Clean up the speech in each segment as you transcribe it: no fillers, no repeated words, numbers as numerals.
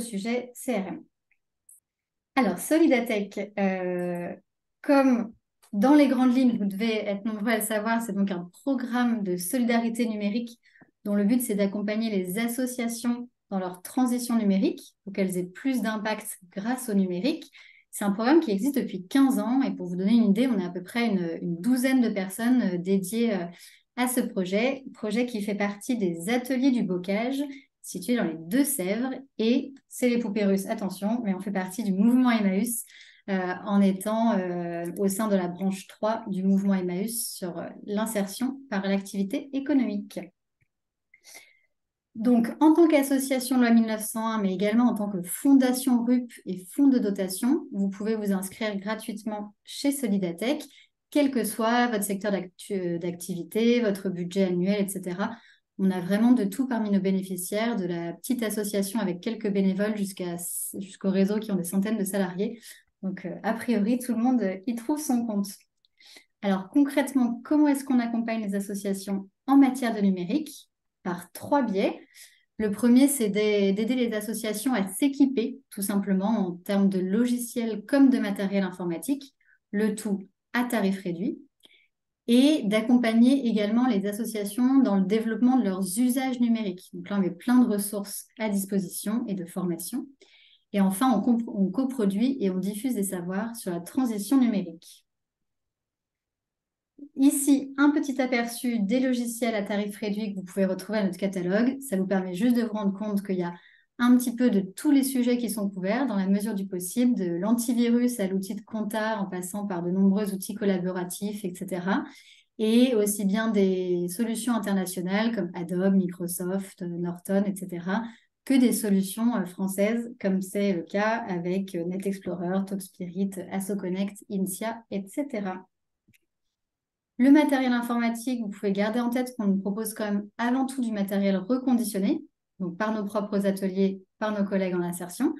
Sujet CRM. Alors, Solidatech, comme dans les grandes lignes, vous devez être nombreux à le savoir, c'est donc un programme de solidarité numérique dont le but, c'est d'accompagner les associations dans leur transition numérique pour qu'elles aient plus d'impact grâce au numérique. C'est un programme qui existe depuis 15 ans et pour vous donner une idée, on a à peu près une douzaine de personnes dédiées à ce projet qui fait partie des ateliers du bocage situé dans les Deux-Sèvres et c'est les poupées russes, attention, mais on fait partie du mouvement Emmaüs en étant au sein de la branche 3 du mouvement Emmaüs sur l'insertion par l'activité économique. Donc, en tant qu'association loi 1901, mais également en tant que fondation RUP et fonds de dotation, vous pouvez vous inscrire gratuitement chez Solidatech, quel que soit votre secteur d'activité, votre budget annuel, etc. On a vraiment de tout parmi nos bénéficiaires, de la petite association avec quelques bénévoles jusqu'au réseau qui ont des centaines de salariés. Donc, a priori, tout le monde y trouve son compte. Alors, concrètement, comment est-ce qu'on accompagne les associations en matière de numérique? Par trois biais. Le premier, c'est d'aider les associations à s'équiper, tout simplement, en termes de logiciels comme de matériel informatique, le tout à tarif réduit, et d'accompagner également les associations dans le développement de leurs usages numériques. Donc là, on met plein de ressources à disposition et de formation. Et enfin, on coproduit et on diffuse des savoirs sur la transition numérique. Ici, un petit aperçu des logiciels à tarif réduit que vous pouvez retrouver à notre catalogue. Ça vous permet juste de vous rendre compte qu'il y a un petit peu de tous les sujets qui sont couverts dans la mesure du possible, de l'antivirus à l'outil de compta en passant par de nombreux outils collaboratifs, etc. Et aussi bien des solutions internationales comme Adobe, Microsoft, Norton, etc., que des solutions françaises comme c'est le cas avec NetExplorer, TalkSpirit, AssoConnect, INSIA, etc. Le matériel informatique, vous pouvez garder en tête qu'on nous propose quand même avant tout du matériel reconditionné, donc par nos propres ateliers, par nos collègues en insertion,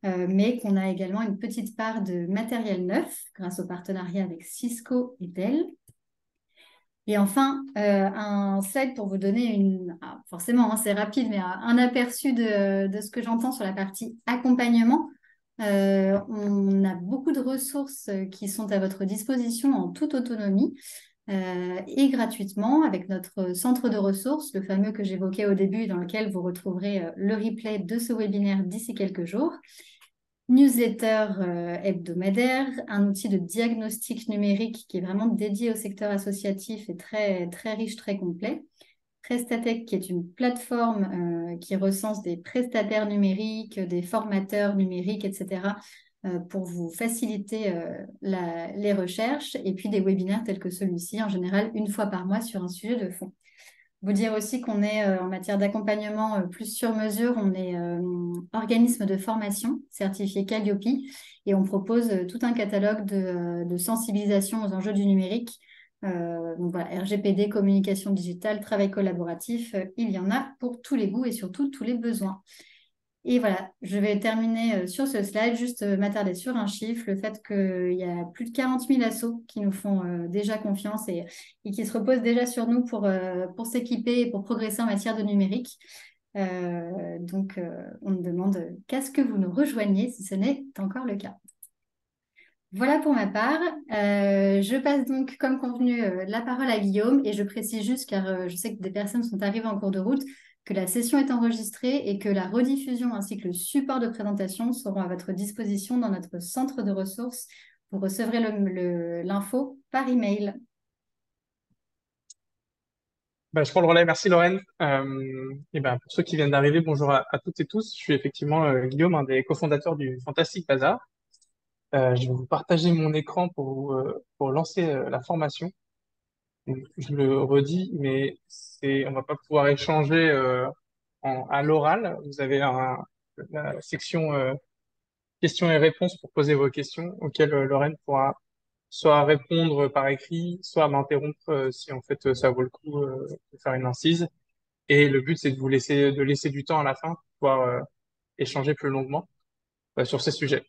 mais qu'on a également une petite part de matériel neuf grâce au partenariat avec Cisco et Dell. Et enfin, un slide pour vous donner forcément, hein, c'est rapide, mais un aperçu de ce que j'entends sur la partie accompagnement. On a beaucoup de ressources qui sont à votre disposition en toute autonomie et gratuitement avec notre centre de ressources, le fameux que j'évoquais au début, dans lequel vous retrouverez le replay de ce webinaire d'ici quelques jours. Newsletter hebdomadaire, un outil de diagnostic numérique qui est vraiment dédié au secteur associatif et très, très riche, très complet. Prestatech, qui est une plateforme qui recense des prestataires numériques, des formateurs numériques, etc., pour vous faciliter les recherches, et puis des webinaires tels que celui-ci, en général une fois par mois sur un sujet de fond. Vous dire aussi qu'on est en matière d'accompagnement plus sur mesure, on est organisme de formation certifié Calliope et on propose tout un catalogue de sensibilisation aux enjeux du numérique. Donc voilà, RGPD, communication digitale, travail collaboratif, il y en a pour tous les goûts et surtout tous les besoins. Et voilà, je vais terminer sur ce slide, juste m'attarder sur un chiffre, le fait qu'il y a plus de 40 000 assos qui nous font déjà confiance et qui se reposent déjà sur nous pour s'équiper et pour progresser en matière de numérique. Donc, on me demande qu'à ce que vous nous rejoigniez si ce n'est encore le cas. Voilà pour ma part. Je passe donc, comme convenu, la parole à Guillaume et je précise juste, car je sais que des personnes sont arrivées en cours de route, que la session est enregistrée et que la rediffusion ainsi que le support de présentation seront à votre disposition dans notre centre de ressources. Vous recevrez l'info par email. Je prends le relais. Merci Lorraine. Et pour ceux qui viennent d'arriver, bonjour à toutes et tous. Je suis effectivement Guillaume, un des cofondateurs du Fantastic Bazar. Je vais vous partager mon écran pour lancer la formation. Donc, je le redis, mais on va pas pouvoir échanger à l'oral. Vous avez la section questions et réponses pour poser vos questions auxquelles Lorraine pourra soit répondre par écrit, soit m'interrompre si en fait ça vaut le coup de faire une incise. Et le but, c'est de laisser du temps à la fin pour pouvoir échanger plus longuement sur ces sujets.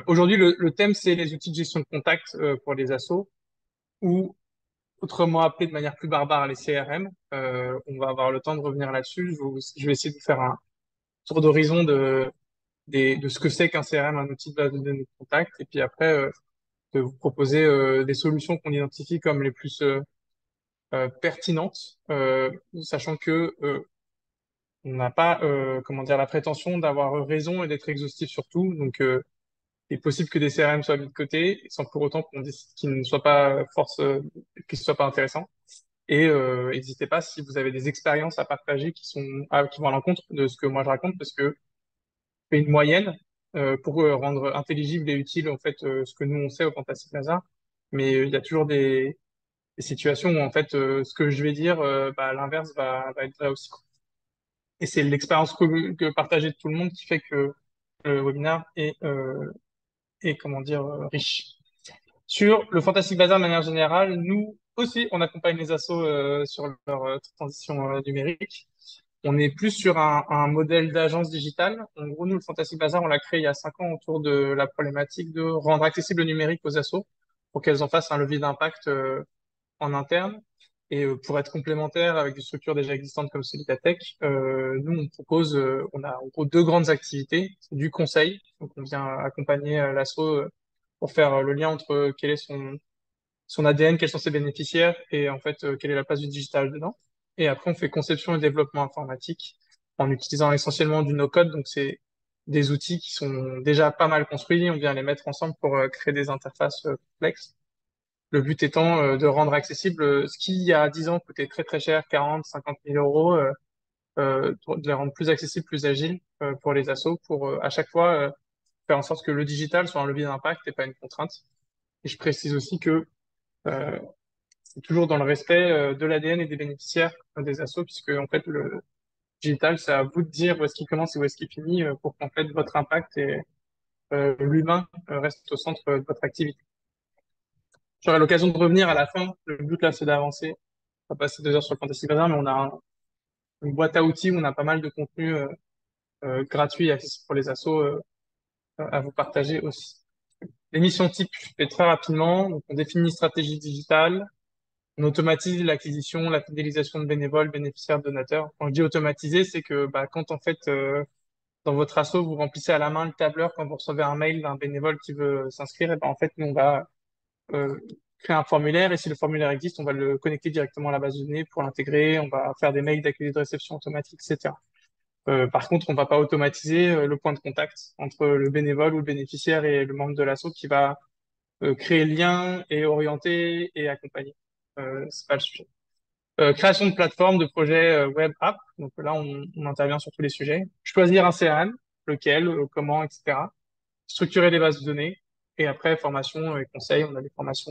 Aujourd'hui, le thème, c'est les outils de gestion de contact pour les assos, ou autrement appelé de manière plus barbare les CRM. On va avoir le temps de revenir là-dessus. Je vais essayer de vous faire un tour d'horizon de ce que c'est qu'un CRM, un outil de base de données de contact, et puis après, de vous proposer des solutions qu'on identifie comme les plus pertinentes, sachant que on n'a pas, comment dire, la prétention d'avoir raison et d'être exhaustif sur tout. Donc, il est possible que des CRM soient mis de côté, sans pour autant qu'on dise qu'ils ne soient pas qu'ils ne soient pas intéressants. Et n'hésitez pas si vous avez des expériences à partager qui vont à l'encontre de ce que moi je raconte, parce que je fais une moyenne pour rendre intelligible et utile en fait ce que nous on sait au Fantastic Bazar. Mais il y a toujours des situations où en fait ce que je vais dire, bah, l'inverse va être vrai aussi. Et c'est l'expérience partagée de tout le monde qui fait que le webinaire est comment dire riche. Sur le Fantastic Bazar de manière générale, nous aussi, on accompagne les assos sur leur transition numérique. On est plus sur un modèle d'agence digitale. En gros, nous, le Fantastic Bazar, on l'a créé il y a 5 ans autour de la problématique de rendre accessible le numérique aux assos pour qu'elles en fassent un levier d'impact en interne. Et pour être complémentaire avec des structures déjà existantes comme Solidatech, nous, on propose, on a en gros deux grandes activités. C'est du conseil, donc on vient accompagner l'asso pour faire le lien entre quel est son ADN, quels sont ses bénéficiaires et en fait quelle est la place du digital dedans. Et après, on fait conception et développement informatique en utilisant essentiellement du no-code. Donc, c'est des outils qui sont déjà pas mal construits. On vient les mettre ensemble pour créer des interfaces complexes. Le but étant de rendre accessible ce qui, il y a 10 ans, coûtait très très cher, 40, 50 000 euros, de les rendre plus accessibles, plus agiles pour les assos, pour à chaque fois faire en sorte que le digital soit un levier d'impact et pas une contrainte. Et je précise aussi que euh, c'est toujours dans le respect de l'ADN et des bénéficiaires des assos, puisque en fait le digital, c'est à vous de dire où est-ce qu'il commence et où est-ce qu'il finit pour qu'en fait votre impact et l'humain reste au centre de votre activité. J'aurai l'occasion de revenir à la fin. Le but là, c'est d'avancer. On va passer 2 heures sur le Fantasy Bazar, mais on a une boîte à outils où on a pas mal de contenu gratuit et accessible pour les assos à vous partager aussi. L'émission type, je fais très rapidement. Donc, on définit une stratégie digitale. On automatise l'acquisition, la fidélisation de bénévoles, bénéficiaires, donateurs. Quand je dis automatiser, c'est que bah, quand en fait dans votre asso vous remplissez à la main le tableur quand vous recevez un mail d'un bénévole qui veut s'inscrire, et ben en fait nous on va euh, créer un formulaire et si le formulaire existe, on va le connecter directement à la base de données pour l'intégrer. On va faire des mails d'accusé de réception automatique, etc. Par contre, on va pas automatiser le point de contact entre le bénévole ou le bénéficiaire et le membre de l'asso qui va créer le lien et orienter et accompagner. C'est pas le sujet. Création de plateformes, de projets web app. Donc là, on intervient sur tous les sujets. Choisir un CRM, lequel, comment, etc. Structurer les bases de données. Et après, formation et conseils. On a des formations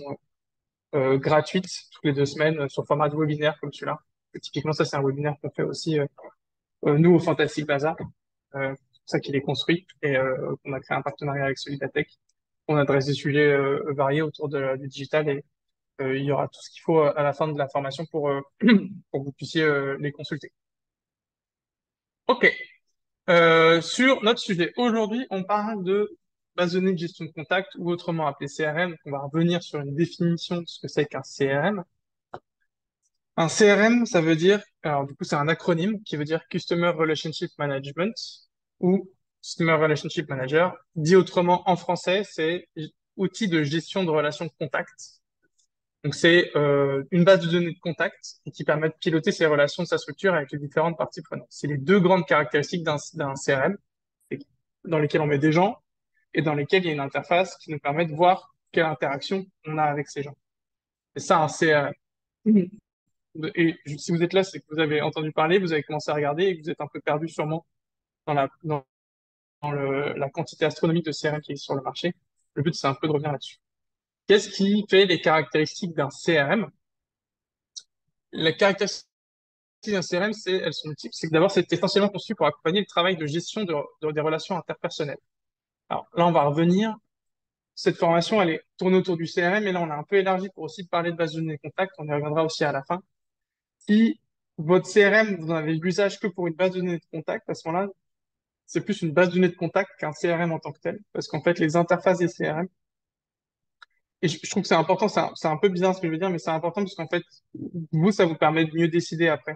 gratuites toutes les 2 semaines sur format de webinaire comme celui-là. Typiquement, ça, c'est un webinaire qu'on fait aussi nous au Fantastic Bazar. C'est pour ça qu'il est construit et on a créé un partenariat avec Solidatech. On adresse des sujets variés autour du digital et il y aura tout ce qu'il faut à la fin de la formation pour que vous puissiez les consulter. OK. Sur notre sujet, aujourd'hui, on parle de base de données de gestion de contact ou autrement appelé CRM. On va revenir sur une définition de ce que c'est qu'un CRM. Un CRM, ça veut dire, alors du coup, c'est un acronyme qui veut dire Customer Relationship Management ou Customer Relationship Manager. Dit autrement en français, c'est outil de gestion de relations de contact. Donc, c'est une base de données de contact et qui permet de piloter ces relations de sa structure avec les différentes parties prenantes. C'est les deux grandes caractéristiques d'un CRM dans lesquelles on met des gens et dans lesquelles il y a une interface qui nous permet de voir quelle interaction on a avec ces gens. C'est ça un CRM. Et si vous êtes là, c'est que vous avez entendu parler, vous avez commencé à regarder et que vous êtes un peu perdu sûrement dans la quantité astronomique de CRM qui est sur le marché. Le but, c'est un peu de revenir là-dessus. Qu'est-ce qui fait les caractéristiques d'un CRM? Les caractéristiques d'un CRM, elles sont multiples. C'est que d'abord, c'est essentiellement conçu pour accompagner le travail de gestion des relations interpersonnelles. Alors là, on va revenir. Cette formation, elle est tournée autour du CRM, et là, on a un peu élargi pour aussi parler de base de données de contact. On y reviendra aussi à la fin. Si votre CRM, vous n'en avez l'usage que pour une base de données de contact, à ce moment-là, c'est plus une base de données de contact qu'un CRM en tant que tel. Parce qu'en fait, les interfaces des CRM, et je trouve que c'est important, c'est un peu bizarre ce que je veux dire, mais c'est important parce qu'en fait, vous, ça vous permet de mieux décider après.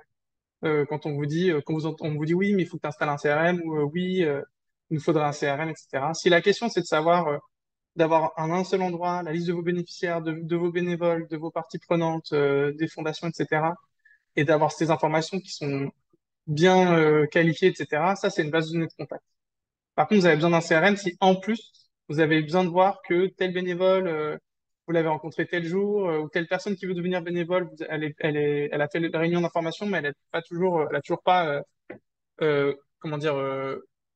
Quand on vous dit, on vous dit oui, mais il faut que tu installes un CRM, ou oui, il nous faudrait un CRM, etc. Si la question c'est de savoir d'avoir en un seul endroit la liste de vos bénéficiaires, de vos bénévoles, de vos parties prenantes, des fondations, etc., et d'avoir ces informations qui sont bien qualifiées, etc., ça, c'est une base de données de contact. Par contre, vous avez besoin d'un CRM si, en plus, vous avez besoin de voir que tel bénévole, vous l'avez rencontré tel jour, ou telle personne qui veut devenir bénévole, elle a fait la réunion d'information, mais elle a toujours pas, comment dire,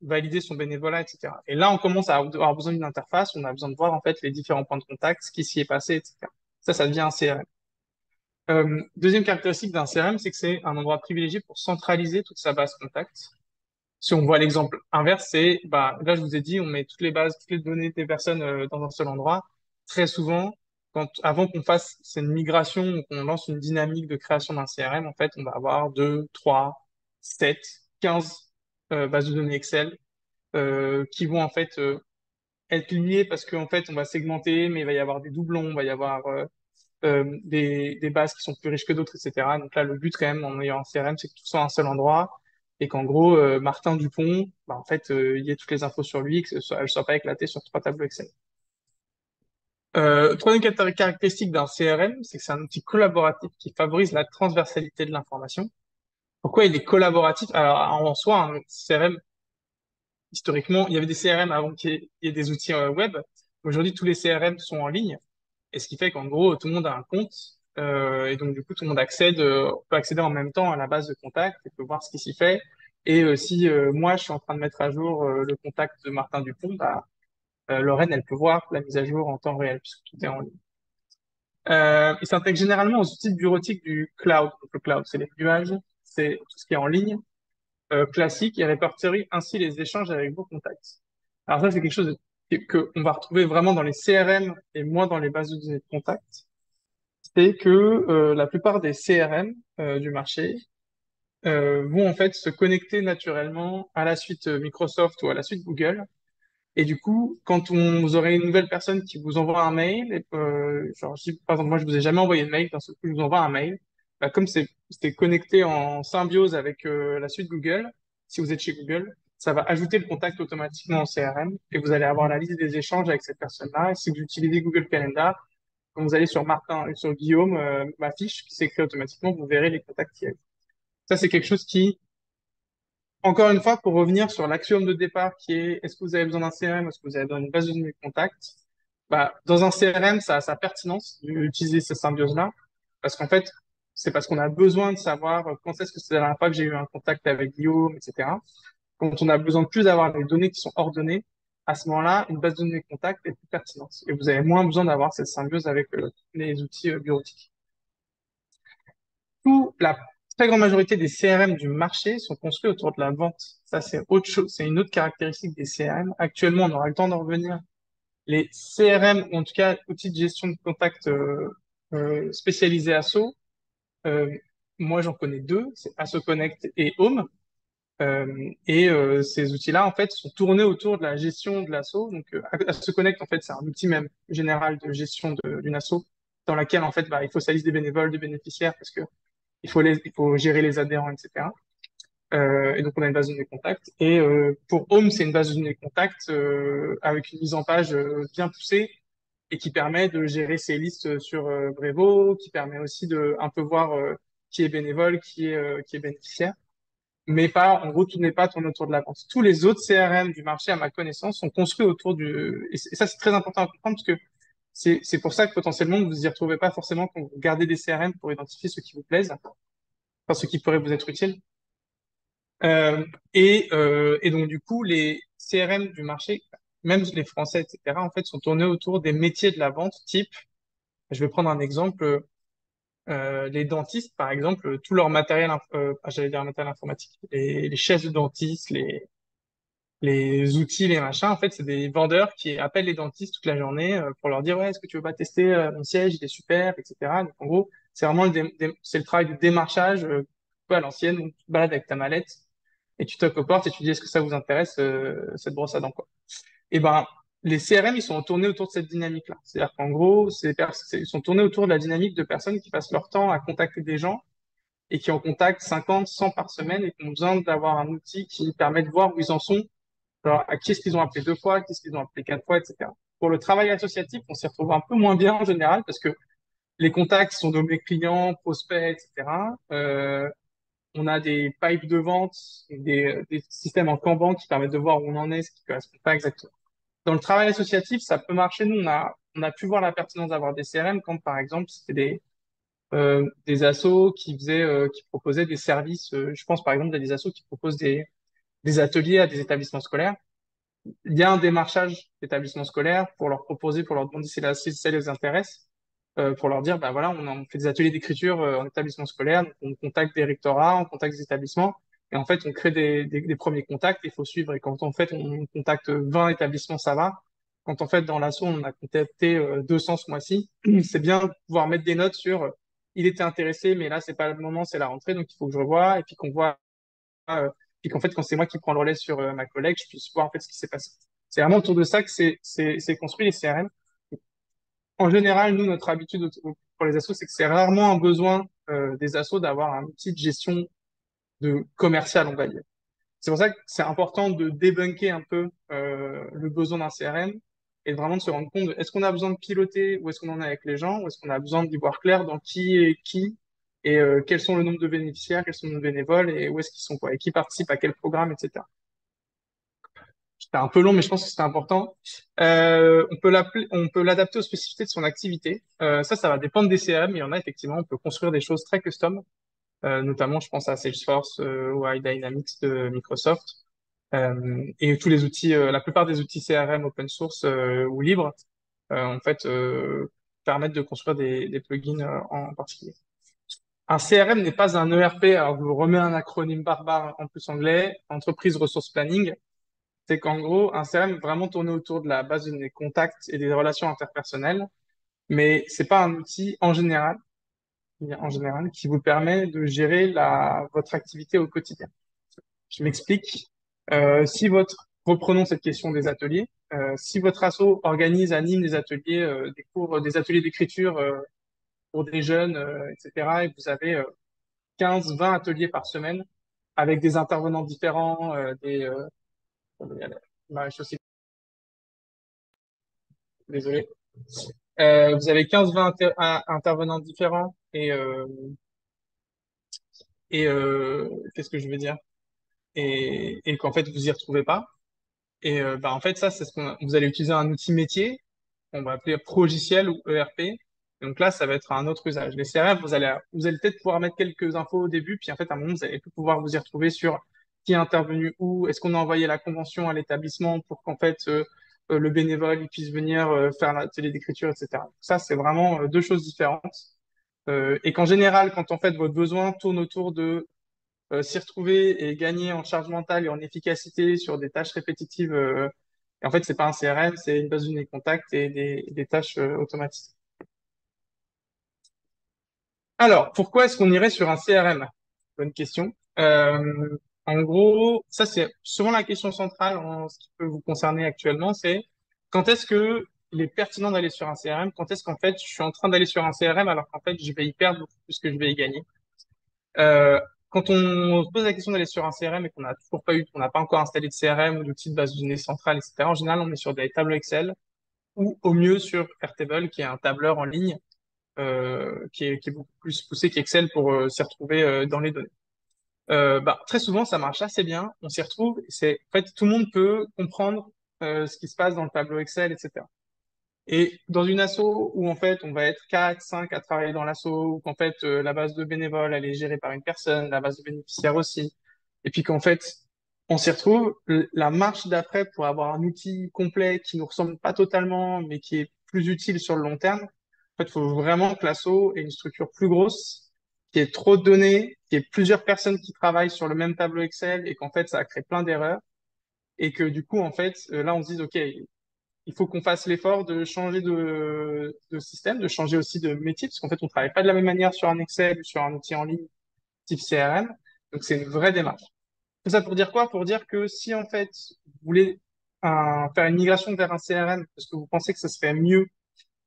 validé son bénévolat, etc. Et là, on commence à avoir besoin d'une interface, on a besoin de voir, en fait, les différents points de contact, ce qui s'y est passé, etc. Ça devient un CRM. Deuxième caractéristique d'un CRM, c'est que c'est un endroit privilégié pour centraliser toute sa base contact. Si on voit l'exemple inverse, c'est, bah, là, je vous ai dit, on met toutes les bases, toutes les données des personnes dans un seul endroit. Très souvent, avant qu'on fasse cette migration ou qu'on lance une dynamique de création d'un CRM, en fait, on va avoir 2, 3, 7, 15 bases de données Excel qui vont en fait être liées parce qu'en fait, on va segmenter, mais il va y avoir des doublons, il va y avoir des bases qui sont plus riches que d'autres, etc. Donc là, le but quand même en ayant un CRM, c'est que tout soit à un seul endroit et qu'en gros, Martin Dupont, bah, en fait, il y ait toutes les infos sur lui, elle soit pas éclatée sur trois tableaux Excel. Troisième caractéristique d'un CRM, c'est que c'est un outil collaboratif qui favorise la transversalité de l'information. Pourquoi il est collaboratif? Alors, en soi, un CRM, historiquement, il y avait des CRM avant qu'il y ait des outils web. Aujourd'hui, tous les CRM sont en ligne. Et ce qui fait qu'en gros, tout le monde a un compte. Et donc, du coup, tout le monde peut accéder en même temps à la base de contact et peut voir ce qui s'y fait. Et si moi, je suis en train de mettre à jour le contact de Martin Dupont, bah, Lorraine, elle peut voir la mise à jour en temps réel puisque tout est en ligne. Il s'intègre généralement aux outils bureautiques du cloud. Donc, le cloud, c'est les nuages, c'est tout ce qui est en ligne, classique, et répertorie ainsi les échanges avec vos contacts. Alors ça, c'est quelque chose qu'on va retrouver vraiment dans les CRM et moins dans les bases de données de contacts. C'est que la plupart des CRM du marché vont en fait se connecter naturellement à la suite Microsoft ou à la suite Google. Et du coup, quand vous aurez une nouvelle personne qui vous envoie un mail, genre si par exemple moi je vous ai jamais envoyé de mail, d'un seul coup je vous envoie un mail, bah, comme c'est connecté en symbiose avec la suite Google, si vous êtes chez Google, ça va ajouter le contact automatiquement au CRM et vous allez avoir la liste des échanges avec cette personne-là. Et si vous utilisez Google Calendar, quand vous allez sur Martin, sur Guillaume, ma fiche qui s'écrit automatiquement, vous verrez les contacts qui y a. Ça, c'est quelque chose qui, encore une fois, pour revenir sur l'axiome de départ qui est est-ce que vous avez besoin d'un CRM, est-ce que vous avez besoin d'une base de données de contact, bah, dans un CRM, ça a sa pertinence d'utiliser cette symbiose-là, parce qu'en fait, c'est parce qu'on a besoin de savoir quand est-ce que c'est la dernière fois que j'ai eu un contact avec Guillaume, etc. Quand on a besoin de plus d'avoir des données qui sont ordonnées, à ce moment-là, une base de données de contact est plus pertinente. Et vous avez moins besoin d'avoir cette symbiose avec les outils bureautiques. La très grande majorité des CRM du marché sont construits autour de la vente. Ça, c'est autre chose, c'est une autre caractéristique des CRM. Actuellement, on aura le temps d'en revenir. Les CRM, ou en tout cas, outils de gestion de contact spécialisés Asso, euh, moi, j'en connais deux, c'est Asso Connect et Home. Ces outils-là, en fait, sont tournés autour de la gestion de l'asso. Donc, Asso Connect, en fait, c'est un outil même général de gestion d'une asso dans laquelle, en fait, bah, il faut sa liste des bénévoles, des bénéficiaires, parce que il faut gérer les adhérents, etc. Et donc, on a une base de données contact. Et pour Home, c'est une base de données contact avec une mise en page bien poussée et qui permet de gérer ses listes sur Brevo, qui permet aussi de un peu voir qui est bénévole, qui est bénéficiaire. Mais pas, en gros, tout n'est pas tourné autour de la vente. Tous les autres CRM du marché, à ma connaissance, sont construits autour et ça, c'est très important à comprendre parce que c'est pour ça que potentiellement, vous y retrouvez pas forcément quand vous regardez des CRM pour identifier ceux qui vous plaisent, enfin, ceux qui pourraient vous être utiles. Et donc, du coup, les CRM du marché, même les Français, etc., en fait, sont tournés autour des métiers de la vente, type, je vais prendre un exemple, les dentistes, par exemple, tout leur matériel, j'allais dire matériel informatique, les chaises de dentiste, les outils, les machins, en fait, c'est des vendeurs qui appellent les dentistes toute la journée pour leur dire, ouais, est-ce que tu veux pas tester mon siège, il est super, etc. Donc, en gros, c'est vraiment c'est le travail de démarchage, un peu à l'ancienne, où tu te balades avec ta mallette et tu toques aux portes et tu dis, est-ce que ça vous intéresse, cette brosse à dents, quoi. Et ben, les CRM, ils sont tournés autour de cette dynamique-là. C'est-à-dire qu'en gros, ils sont tournés autour de la dynamique de personnes qui passent leur temps à contacter des gens et qui en contactent 50, 100 par semaine et qui ont besoin d'avoir un outil qui permet de voir où ils en sont Alors, à qui est-ce qu'ils ont appelé 2 fois, qui est-ce qu'ils ont appelé 4 fois, etc. Pour le travail associatif, on s'y retrouve un peu moins bien en général parce que les contacts sont nommés clients, prospects, etc. On a des pipes de vente, des systèmes en Kanban qui permettent de voir où on en est, ce qui correspond pas exactement. Dans le travail associatif, ça peut marcher. Nous, on a pu voir la pertinence d'avoir des CRM quand, par exemple, c'était des assos qui proposaient des services. Je pense, par exemple, à des assos qui proposent des ateliers à des établissements scolaires. Il y a un démarchage d'établissements scolaires pour leur proposer, pour leur demander si ça les intéresse, pour leur dire, bah voilà, on fait des ateliers d'écriture en établissement scolaire, donc on contacte des rectorats, on contacte des établissements, et en fait, on crée des premiers contacts, il faut suivre. Et quand en fait, on contacte 20 établissements, ça va. Quand en fait, dans l'asso, on a contacté 200 ce mois-ci, c'est bien de pouvoir mettre des notes sur, il était intéressé, mais là, c'est pas le moment, c'est la rentrée, donc il faut que je revoie, et puis qu'on voit puis qu'en fait, quand c'est moi qui prends le relais sur ma collègue, je puisse voir en fait ce qui s'est passé. C'est vraiment autour de ça que c'est construit les CRM. En général, nous, notre habitude pour les assos, c'est que c'est rarement un besoin des assos d'avoir un outil de gestion de commercial, on va dire. C'est pour ça que c'est important de débunker un peu le besoin d'un CRM et vraiment de se rendre compte de est-ce qu'on a besoin de piloter, où est-ce qu'on en est avec les gens, ou est-ce qu'on a besoin d'y voir clair dans qui est qui et quels sont le nombre de bénéficiaires, quels sont nos bénévoles et où est-ce qu'ils sont quoi, et qui participe à quel programme, etc. C'était un peu long, mais je pense que c'était important. On peut l'adapter aux spécificités de son activité. Ça va dépendre des CRM. Il y en a effectivement. On peut construire des choses très custom. Notamment, je pense à Salesforce ou à Dynamics de Microsoft. Et tous les outils, la plupart des outils CRM open source ou libres, en fait, permettent de construire des plugins en particulier. Un CRM n'est pas un ERP. Alors, je vous remets un acronyme barbare en plus anglais, Entreprise Resource Planning. C'est qu'en gros, un CRM est vraiment tourné autour de la base des contacts et des relations interpersonnelles, mais c'est pas un outil en général, qui vous permet de gérer votre activité au quotidien. Je m'explique. Reprenons cette question des ateliers. Si votre asso anime des ateliers, des cours, des ateliers d'écriture pour des jeunes, etc., et vous avez 15, 20 ateliers par semaine avec des intervenants différents, Marie-Chaussée, désolé. Vous avez 15-20 intervenants différents et qu'est-ce que je veux dire? Et qu'en fait, vous y retrouvez pas. Et bah, en fait, ça, vous allez utiliser un outil métier qu'on va appeler Progiciel ou ERP. Donc là, ça va être un autre usage. Les CRM, vous allez peut-être pouvoir mettre quelques infos au début, puis en fait, à un moment, vous allez plus pouvoir vous y retrouver sur qui est intervenu où, est-ce qu'on a envoyé la convention à l'établissement pour qu'en fait, le bénévole il puisse venir faire l'atelier d'écriture, etc. Ça, c'est vraiment deux choses différentes. Et qu'en général, quand en fait votre besoin tourne autour de s'y retrouver et gagner en charge mentale et en efficacité sur des tâches répétitives, et en fait, c'est pas un CRM, c'est une base de données contact et des tâches automatisées. Alors, pourquoi est-ce qu'on irait sur un CRM? Bonne question. En gros, ça c'est souvent la question centrale en ce qui peut vous concerner actuellement, c'est quand est-ce que il est pertinent d'aller sur un CRM? Quand est-ce qu'en fait je suis en train d'aller sur un CRM alors qu'en fait je vais y perdre beaucoup plus que je vais y gagner? Euh, Quand on se pose la question d'aller sur un CRM et qu'on n'a pas encore installé de CRM ou d'outils de base de données centrale, etc., en général, on est sur des tableaux Excel ou au mieux sur Airtable, qui est un tableur en ligne, qui est beaucoup plus poussé qu'Excel pour s'y retrouver dans les données. Bah, très souvent, ça marche assez bien. On s'y retrouve. En fait, tout le monde peut comprendre ce qui se passe dans le tableau Excel, etc. Et dans une asso où en fait on va être 4, 5 à travailler dans l'asso, où qu'en fait la base de bénévoles elle est gérée par une personne, la base de bénéficiaires aussi, et puis qu'en fait on s'y retrouve, la marche d'après pour avoir un outil complet qui nous ressemble pas totalement, mais qui est plus utile sur le long terme, en fait il faut vraiment que l'asso ait une structure plus grosse, qui ait trop de données, qui ait plusieurs personnes qui travaillent sur le même tableau Excel, et qu'en fait ça crée plein d'erreurs, et que du coup en fait là on se dit ok, il faut qu'on fasse l'effort de changer de système, de changer aussi de métier, parce qu'en fait, on travaille pas de la même manière sur un Excel ou sur un outil en ligne type CRM. Donc, c'est une vraie démarche. Tout ça pour dire quoi? Pour dire que si, en fait, vous voulez faire une migration vers un CRM parce que vous pensez que ça se fait mieux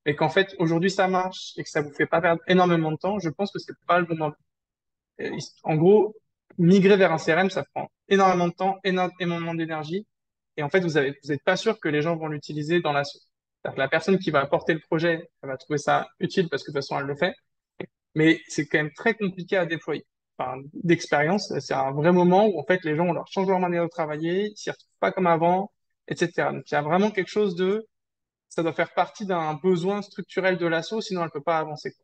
et qu'en fait, aujourd'hui, ça marche et que ça vous fait pas perdre énormément de temps, je pense que c'est pas le bon moment. En gros, migrer vers un CRM, ça prend énormément de temps, énormément d'énergie. Et en fait, vous n'êtes pas sûr que les gens vont l'utiliser dans la suite. C'est-à-dire que la personne qui va porter le projet, elle va trouver ça utile parce que de toute façon, elle le fait. Mais c'est quand même très compliqué à déployer. Enfin, d'expérience, c'est un vrai moment où en fait les gens on leur change leur manière de travailler, ils s'y retrouvent pas comme avant, etc. Donc il y a vraiment quelque chose de, ça doit faire partie d'un besoin structurel de l'asso, sinon elle peut pas avancer.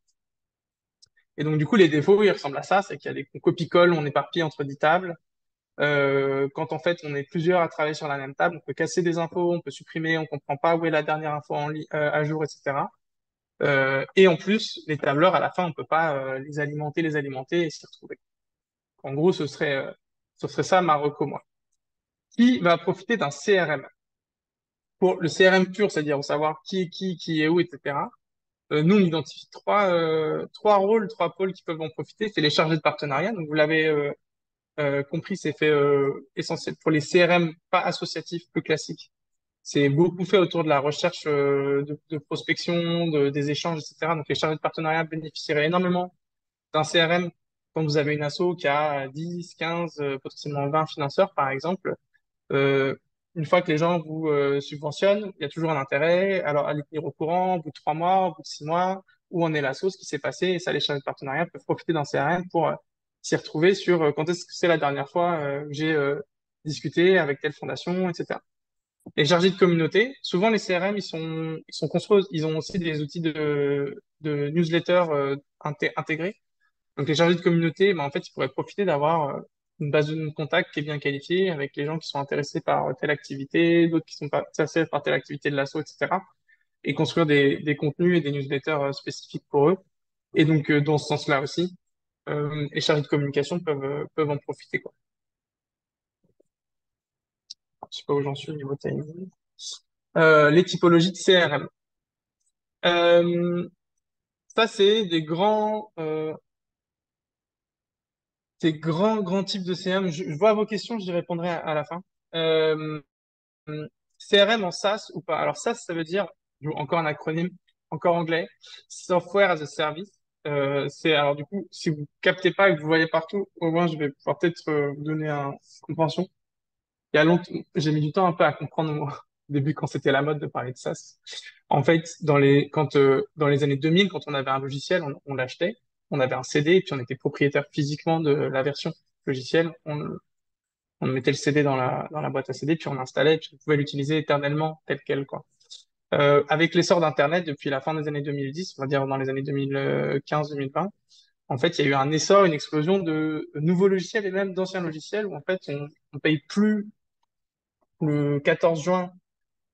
Et donc du coup les défauts, ils ressemblent à ça, c'est qu'il y a des copie-colle, on éparpille entre 10 tables. Quand en fait on est plusieurs à travailler sur la même table, on peut casser des infos, on peut supprimer, on comprend pas où est la dernière info à jour, etc. Et en plus, les tableurs, à la fin, on peut pas les alimenter et s'y retrouver. En gros, ce serait ça ma reco, moi. Qui va profiter d'un CRM? Pour le CRM pur, c'est-à-dire savoir qui est où, etc. Nous, on identifie trois rôles, trois pôles qui peuvent en profiter. C'est les chargés de partenariat. Donc, vous l'avez compris, c'est fait essentiel pour les CRM pas associatifs, plus classiques. C'est beaucoup fait autour de la recherche de prospection, des échanges, etc. Donc, les chargés de partenariat bénéficieraient énormément d'un CRM quand vous avez une asso qui a 10, 15, potentiellement 20 financeurs, par exemple. Euh, une fois que les gens vous subventionnent, il y a toujours un intérêt. Alors, à les tenir au courant, au bout de 3 mois, au bout de 6 mois, où en est l'asso, ce qui s'est passé. Et ça, les chargés de partenariat peuvent profiter d'un CRM pour s'y retrouver sur quand est-ce que c'est la dernière fois que j'ai discuté avec telle fondation, etc. Les chargés de communauté, souvent les CRM, ils sont construits, ils ont aussi des outils de newsletter intégrés. Donc les chargés de communauté, ben, en fait, ils pourraient profiter d'avoir une base de contact qui est bien qualifiée avec les gens qui sont intéressés par telle activité, d'autres qui sont pas intéressés par telle activité de l'asso, etc. Et construire des contenus et des newsletters spécifiques pour eux. Et donc dans ce sens-là aussi, les chargés de communication peuvent en profiter, quoi. Je sais pas où j'en suis au niveau timing. Les typologies de CRM. Euh, Ça, c'est grands types de CRM. Je vois vos questions, j'y répondrai à la fin. Euh, CRM en SaaS ou pas? Alors SaaS, ça veut dire, encore un acronyme, encore anglais, Software as a Service. C'est alors du coup, si vous captez pas et que vous voyez partout, au moins je vais pouvoir peut-être vous donner une compréhension. Il y a longtemps, j'ai mis du temps un peu à comprendre moi, au début quand c'était la mode de parler de SaaS. En fait, dans les années 2000, quand on avait un logiciel, on l'achetait, on avait un CD et puis on était propriétaire physiquement de la version logicielle. On mettait le CD dans la boîte à CD, puis on l'installait, et puis on pouvait l'utiliser éternellement tel quel, quoi. Avec l'essor d'Internet depuis la fin des années 2010, on va dire dans les années 2015-2020, en fait, il y a eu un essor, une explosion de nouveaux logiciels et même d'anciens logiciels où en fait, on paye plus le 14 juin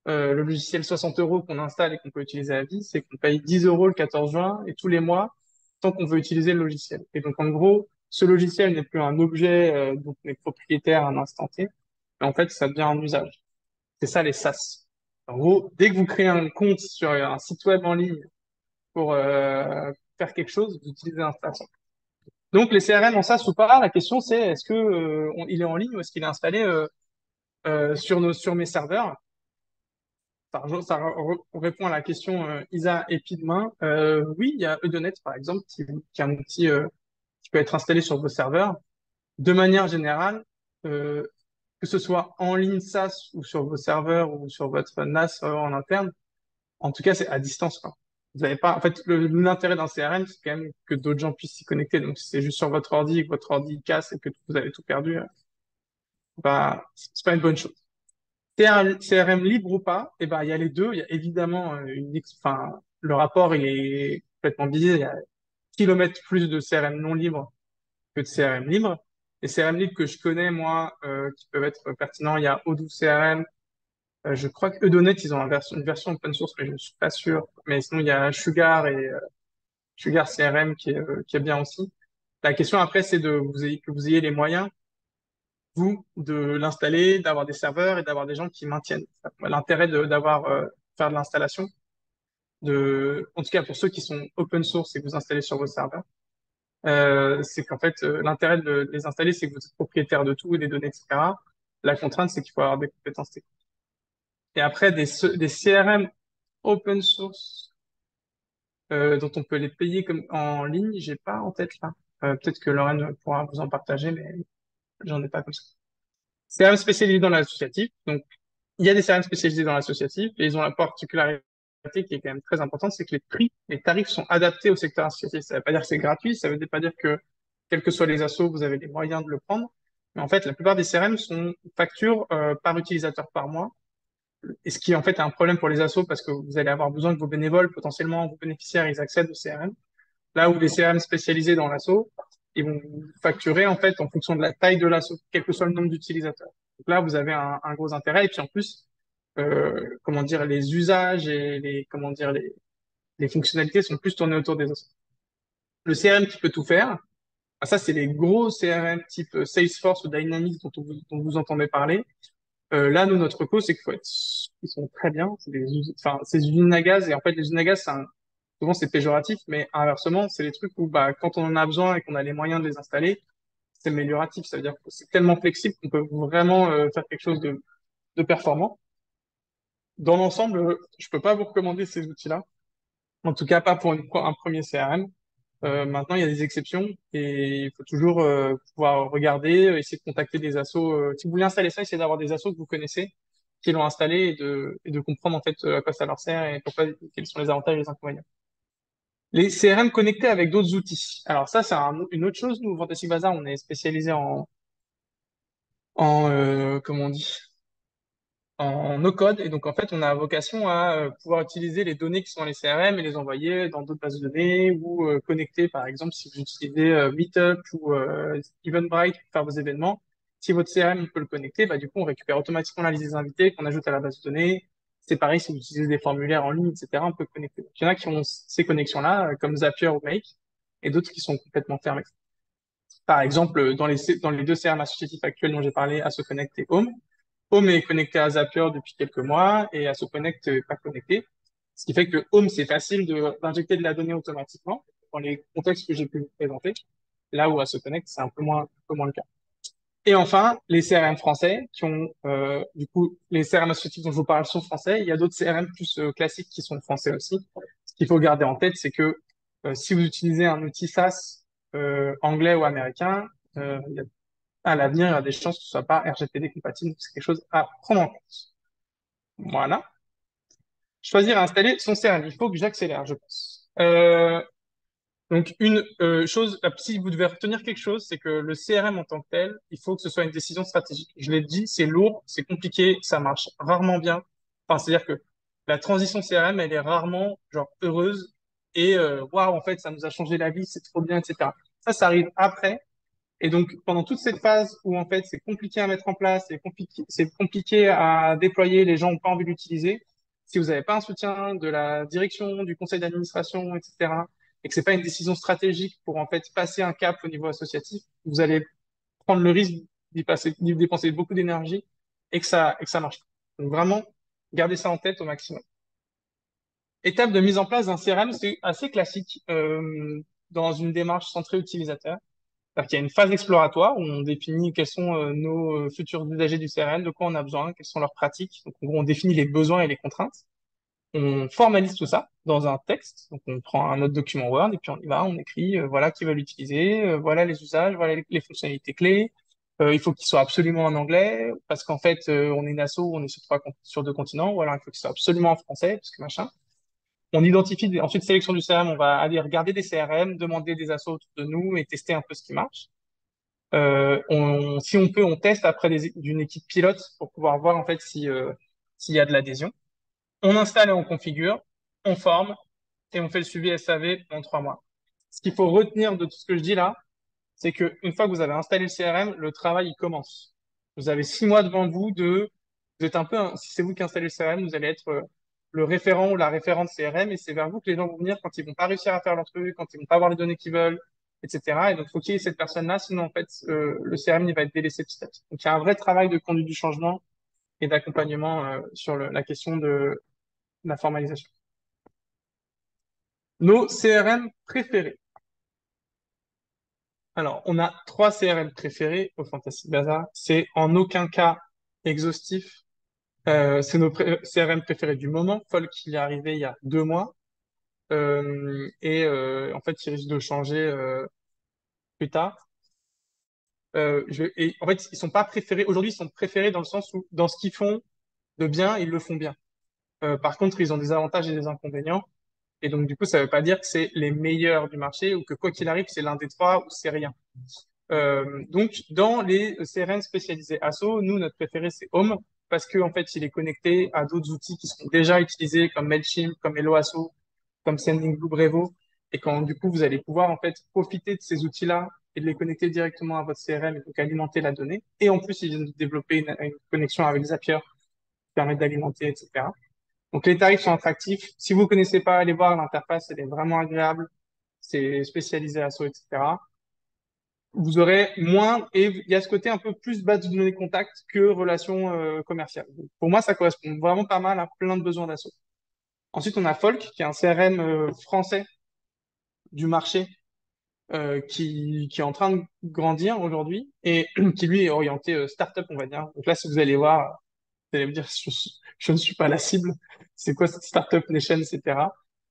le logiciel 60 euros qu'on installe et qu'on peut utiliser à vie, c'est qu'on paye 10 euros le 14 juin et tous les mois tant qu'on veut utiliser le logiciel. Et donc, en gros, ce logiciel n'est plus un objet dont on est propriétaire à un instant T, mais en fait, ça devient un usage. C'est ça les SaaS. En gros, dès que vous créez un compte sur un site web en ligne pour faire quelque chose, vous utilisez un SaaS. Donc, les CRM en SaaS ou pas, la question c'est est-ce que il est en ligne ou est-ce qu'il est installé sur mes serveurs? On répond à la question Isa et Pidmin. Oui, il y a Eudonet, par exemple, qui est un outil qui peut être installé sur vos serveurs. De manière générale, euh, que ce soit en ligne SaaS ou sur vos serveurs ou sur votre NAS en interne, en tout cas, c'est à distance, quoi. Vous n'avez pas, en fait, l'intérêt d'un CRM, c'est quand même que d'autres gens puissent s'y connecter. Donc, si c'est juste sur votre ordi et que votre ordi casse et que vous avez tout perdu, bah, c'est pas une bonne chose. CRM libre ou pas, eh ben, il y a les deux. Il y a évidemment enfin, le rapport, il est complètement biaisé. Il y a kilomètres plus de CRM non libres que de CRM libres. Les CRM libres que je connais, moi, qui peuvent être pertinents, il y a Odoo CRM. Je crois que Eudonet, ils ont une version open source, mais je ne suis pas sûr. Mais sinon, il y a Sugar et Sugar CRM qui est bien aussi. La question après, c'est que vous ayez les moyens vous, de l'installer, d'avoir des serveurs et d'avoir des gens qui maintiennent. L'intérêt d'avoir faire de l'installation, en tout cas pour ceux qui sont open source et que vous installez sur vos serveurs, c'est qu'en fait l'intérêt de les installer, c'est que vous êtes propriétaire de tout et des données, etc. La contrainte, c'est qu'il faut avoir des compétences techniques. Et après des CRM open source dont on peut les payer comme en ligne, j'ai pas en tête là. Peut-être que Lorraine pourra vous en partager, mais j'en ai pas comme ça. CRM spécialisé dans l'associatif, donc Il y a des CRM spécialisés dans l'associatif et ils ont la particularité qui est quand même très importante, c'est que les prix, les tarifs sont adaptés au secteur associatif. Ça ne veut pas dire que c'est gratuit, ça ne veut pas dire que, quels que soient les assos, vous avez les moyens de le prendre. Mais en fait, la plupart des CRM sont factures par utilisateur par mois. Et ce qui en fait est un problème pour les assos parce que vous allez avoir besoin que vos bénévoles, potentiellement vos bénéficiaires, ils accèdent au CRM. Là où les CRM spécialisés dans l'asso, ils vont facturer en fait en fonction de la taille de l'asso, quel que soit le nombre d'utilisateurs. Donc là, vous avez un gros intérêt. Et puis en plus, comment dire, les usages et comment dire, les fonctionnalités sont plus tournées autour des assos. Le CRM qui peut tout faire, ah, ça c'est les gros CRM type Salesforce ou Dynamics dont vous entendez parler. Là, nous, notre co, c'est qu'il faut être, ils sont très bien. Enfin, c'est des usines à gaz et en fait, les usines à gaz, souvent c'est péjoratif, mais inversement, c'est les trucs où bah, quand on en a besoin et qu'on a les moyens de les installer, c'est amélioratif. Ça veut dire que c'est tellement flexible qu'on peut vraiment faire quelque chose de performant. Dans l'ensemble, je peux pas vous recommander ces outils-là. En tout cas, pas pour un premier CRM. Maintenant, il y a des exceptions et il faut toujours pouvoir regarder, essayer de contacter des assos. Si vous voulez installer ça, essayez d'avoir des assos que vous connaissez, qui l'ont installé et de comprendre en fait à quoi ça leur sert et pourquoi, quels sont les avantages et les inconvénients. Les CRM connectés avec d'autres outils. Alors ça, c'est une autre chose. Nous, Fantasy Bazar, on est spécialisé comment on dit, en no-code. Et donc, en fait, on a vocation à pouvoir utiliser les données qui sont dans les CRM et les envoyer dans d'autres bases de données ou connecter, par exemple, si vous utilisez Meetup ou Eventbrite pour faire vos événements. Si votre CRM peut le connecter, bah, du coup, on récupère automatiquement la liste des invités qu'on ajoute à la base de données. C'est pareil si vous utilisez des formulaires en ligne, etc., on peut connecter. Donc, il y en a qui ont ces connexions-là, comme Zapier ou Make, et d'autres qui sont complètement fermées. Par exemple, dans les deux CRM associatifs actuels dont j'ai parlé, AssoConnect et Home, Home est connecté à Zapier depuis quelques mois et AssoConnect n'est pas connecté. Ce qui fait que Home, c'est facile d'injecter de la donnée automatiquement dans les contextes que j'ai pu vous présenter. Là où AssoConnect, c'est un peu moins le cas. Et enfin, les CRM français qui ont, du coup, les CRM associatifs dont je vous parle sont français. Il y a d'autres CRM plus classiques qui sont français aussi. Ce qu'il faut garder en tête, c'est que si vous utilisez un outil SaaS anglais ou américain, à l'avenir, il y a des chances que ce soit pas RGPD compatible. C'est quelque chose à prendre en compte. Voilà. Choisir à installer son CRM. Il faut que j'accélère, je pense. Donc, une chose, si vous devez retenir quelque chose, c'est que le CRM en tant que tel, il faut que ce soit une décision stratégique. Je l'ai dit, c'est lourd, c'est compliqué, ça marche rarement bien. Enfin, c'est-à-dire que la transition CRM, elle est rarement genre heureuse et waouh, en fait, ça nous a changé la vie, c'est trop bien, etc. Ça arrive après. Et donc, pendant toute cette phase où en fait c'est compliqué à mettre en place, c'est compliqué à déployer, les gens n'ont pas envie d'utiliser, si vous n'avez pas un soutien de la direction, du conseil d'administration, etc., et que c'est pas une décision stratégique pour en fait passer un cap au niveau associatif, vous allez prendre le risque d'y dépenser beaucoup d'énergie et que ça marche pas. Donc vraiment, gardez ça en tête au maximum. Étape de mise en place d'un CRM, c'est assez classique dans une démarche centrée utilisateur. C'est-à-dire qu'il y a une phase exploratoire où on définit quels sont nos futurs usagers du CRM, de quoi on a besoin, quelles sont leurs pratiques. Donc, en gros, on définit les besoins et les contraintes. On formalise tout ça dans un texte. Donc, on prend un autre document Word et puis on y va, on écrit, voilà qui va l'utiliser, voilà les usages, voilà les fonctionnalités clés. Il faut qu'il soit absolument en anglais parce qu'en fait, on est une asso, on est sur deux continents. Ou alors, il faut qu'il soit absolument en français parce que machin. On identifie, ensuite, sélection du CRM, on va aller regarder des CRM, demander des assos autour de nous et tester un peu ce qui marche. Si on peut, on teste après d'une équipe pilote pour pouvoir voir en fait s'il y a de l'adhésion. On installe et on configure, on forme et on fait le suivi SAV en 3 mois. Ce qu'il faut retenir de tout ce que je dis là, c'est que une fois que vous avez installé le CRM, le travail il commence. Vous avez 6 mois devant vous vous êtes un peu, si c'est vous qui installez le CRM, vous allez être le référent ou la référente CRM et c'est vers vous que les gens vont venir quand ils vont pas réussir à faire leur truc, quand ils vont pas avoir les données qu'ils veulent, etc. Et donc, faut qu'il y ait cette personne-là, sinon, en fait, le CRM, il va être délaissé petit à petit. Donc, il y a un vrai travail de conduite du changement et d'accompagnement sur la question de la formalisation. Nos CRM préférés. Alors, on a 3 CRM préférés au Fantasy Bazar. C'est en aucun cas exhaustif. C'est nos CRM préférés du moment. Folk, il est arrivé il y a 2 mois. En fait, il risque de changer plus tard. Et en fait, ils sont pas préférés. Aujourd'hui, ils sont préférés dans le sens où, dans ce qu'ils font, de bien, ils le font bien. Par contre, ils ont des avantages et des inconvénients. Et donc, du coup, ça veut pas dire que c'est les meilleurs du marché ou que quoi qu'il arrive, c'est l'un des trois ou c'est rien. Donc, dans les CRM spécialisés Asso, nous, notre préféré, c'est Home, parce que en fait, il est connecté à d'autres outils qui sont déjà utilisés, comme Mailchimp, comme HelloAsso, comme Sendinblue, Brevo, et quand du coup, vous allez pouvoir en fait profiter de ces outils-là et de les connecter directement à votre CRM et donc alimenter la donnée. Et en plus, ils viennent de développer une connexion avec Zapier qui permet d'alimenter, etc. Donc, les tarifs sont attractifs. Si vous ne connaissez pas, allez voir l'interface, elle est vraiment agréable. C'est spécialisé Asso, etc. Vous aurez moins, et il y a ce côté un peu plus base de données contact que relation commerciale. Donc, pour moi, ça correspond vraiment pas mal à plein de besoins d'assaut. Ensuite, on a Folk, qui est un CRM français du marché qui est en train de grandir aujourd'hui et qui lui est orienté startup, on va dire. Donc là, si vous allez voir, vous allez me dire, je ne suis pas la cible. C'est quoi cette startup nation, etc.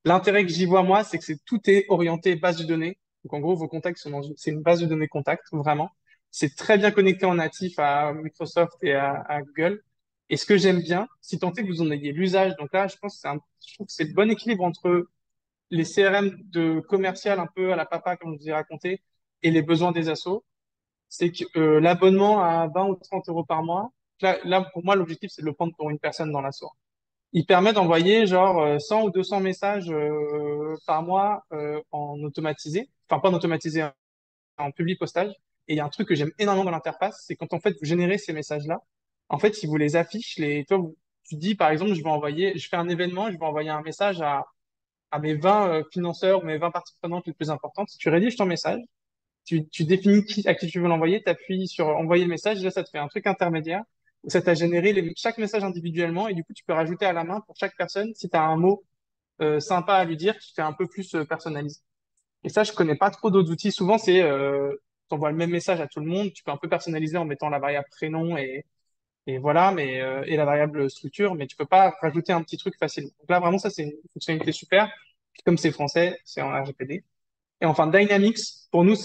L'intérêt que j'y vois, moi, c'est que tout est orienté base de données. Donc, en gros, vos contacts sont c'est une base de données contact, vraiment. C'est très bien connecté en natif à Microsoft et à Google. Et ce que j'aime bien, si tant est que vous en ayez l'usage, donc là, je pense que je trouve que c'est le bon équilibre entre les CRM de commercial un peu à la papa, comme je vous ai raconté, et les besoins des assos. C'est que l'abonnement à 20 ou 30 euros par mois, là pour moi, l'objectif, c'est de le prendre pour une personne dans l'asso. Il permet d'envoyer genre 100 ou 200 messages par mois en automatisé, enfin pas en automatisé, en public postage. Et il y a un truc que j'aime énormément dans l'interface, c'est quand en fait vous générez ces messages-là, en fait, si vous les affiche, tu dis par exemple, je fais un événement, je vais envoyer un message à mes 20 financeurs, mes 20 parties prenantes les plus importantes. Tu rédiges ton message, tu définis à qui tu veux l'envoyer, tu appuies sur envoyer le message, et là, ça te fait un truc intermédiaire où ça t'a généré chaque message individuellement et du coup, tu peux rajouter à la main pour chaque personne si tu as un mot sympa à lui dire qui fait un peu plus personnalisé. Et ça, je connais pas trop d'autres outils. Souvent, tu envoies le même message à tout le monde, tu peux un peu personnaliser en mettant la variable prénom et voilà, et la variable structure, mais tu peux pas rajouter un petit truc facilement. Donc là, vraiment, ça, c'est une fonctionnalité super. Puis comme c'est français, c'est en RGPD. Et enfin, Dynamics, pour nous,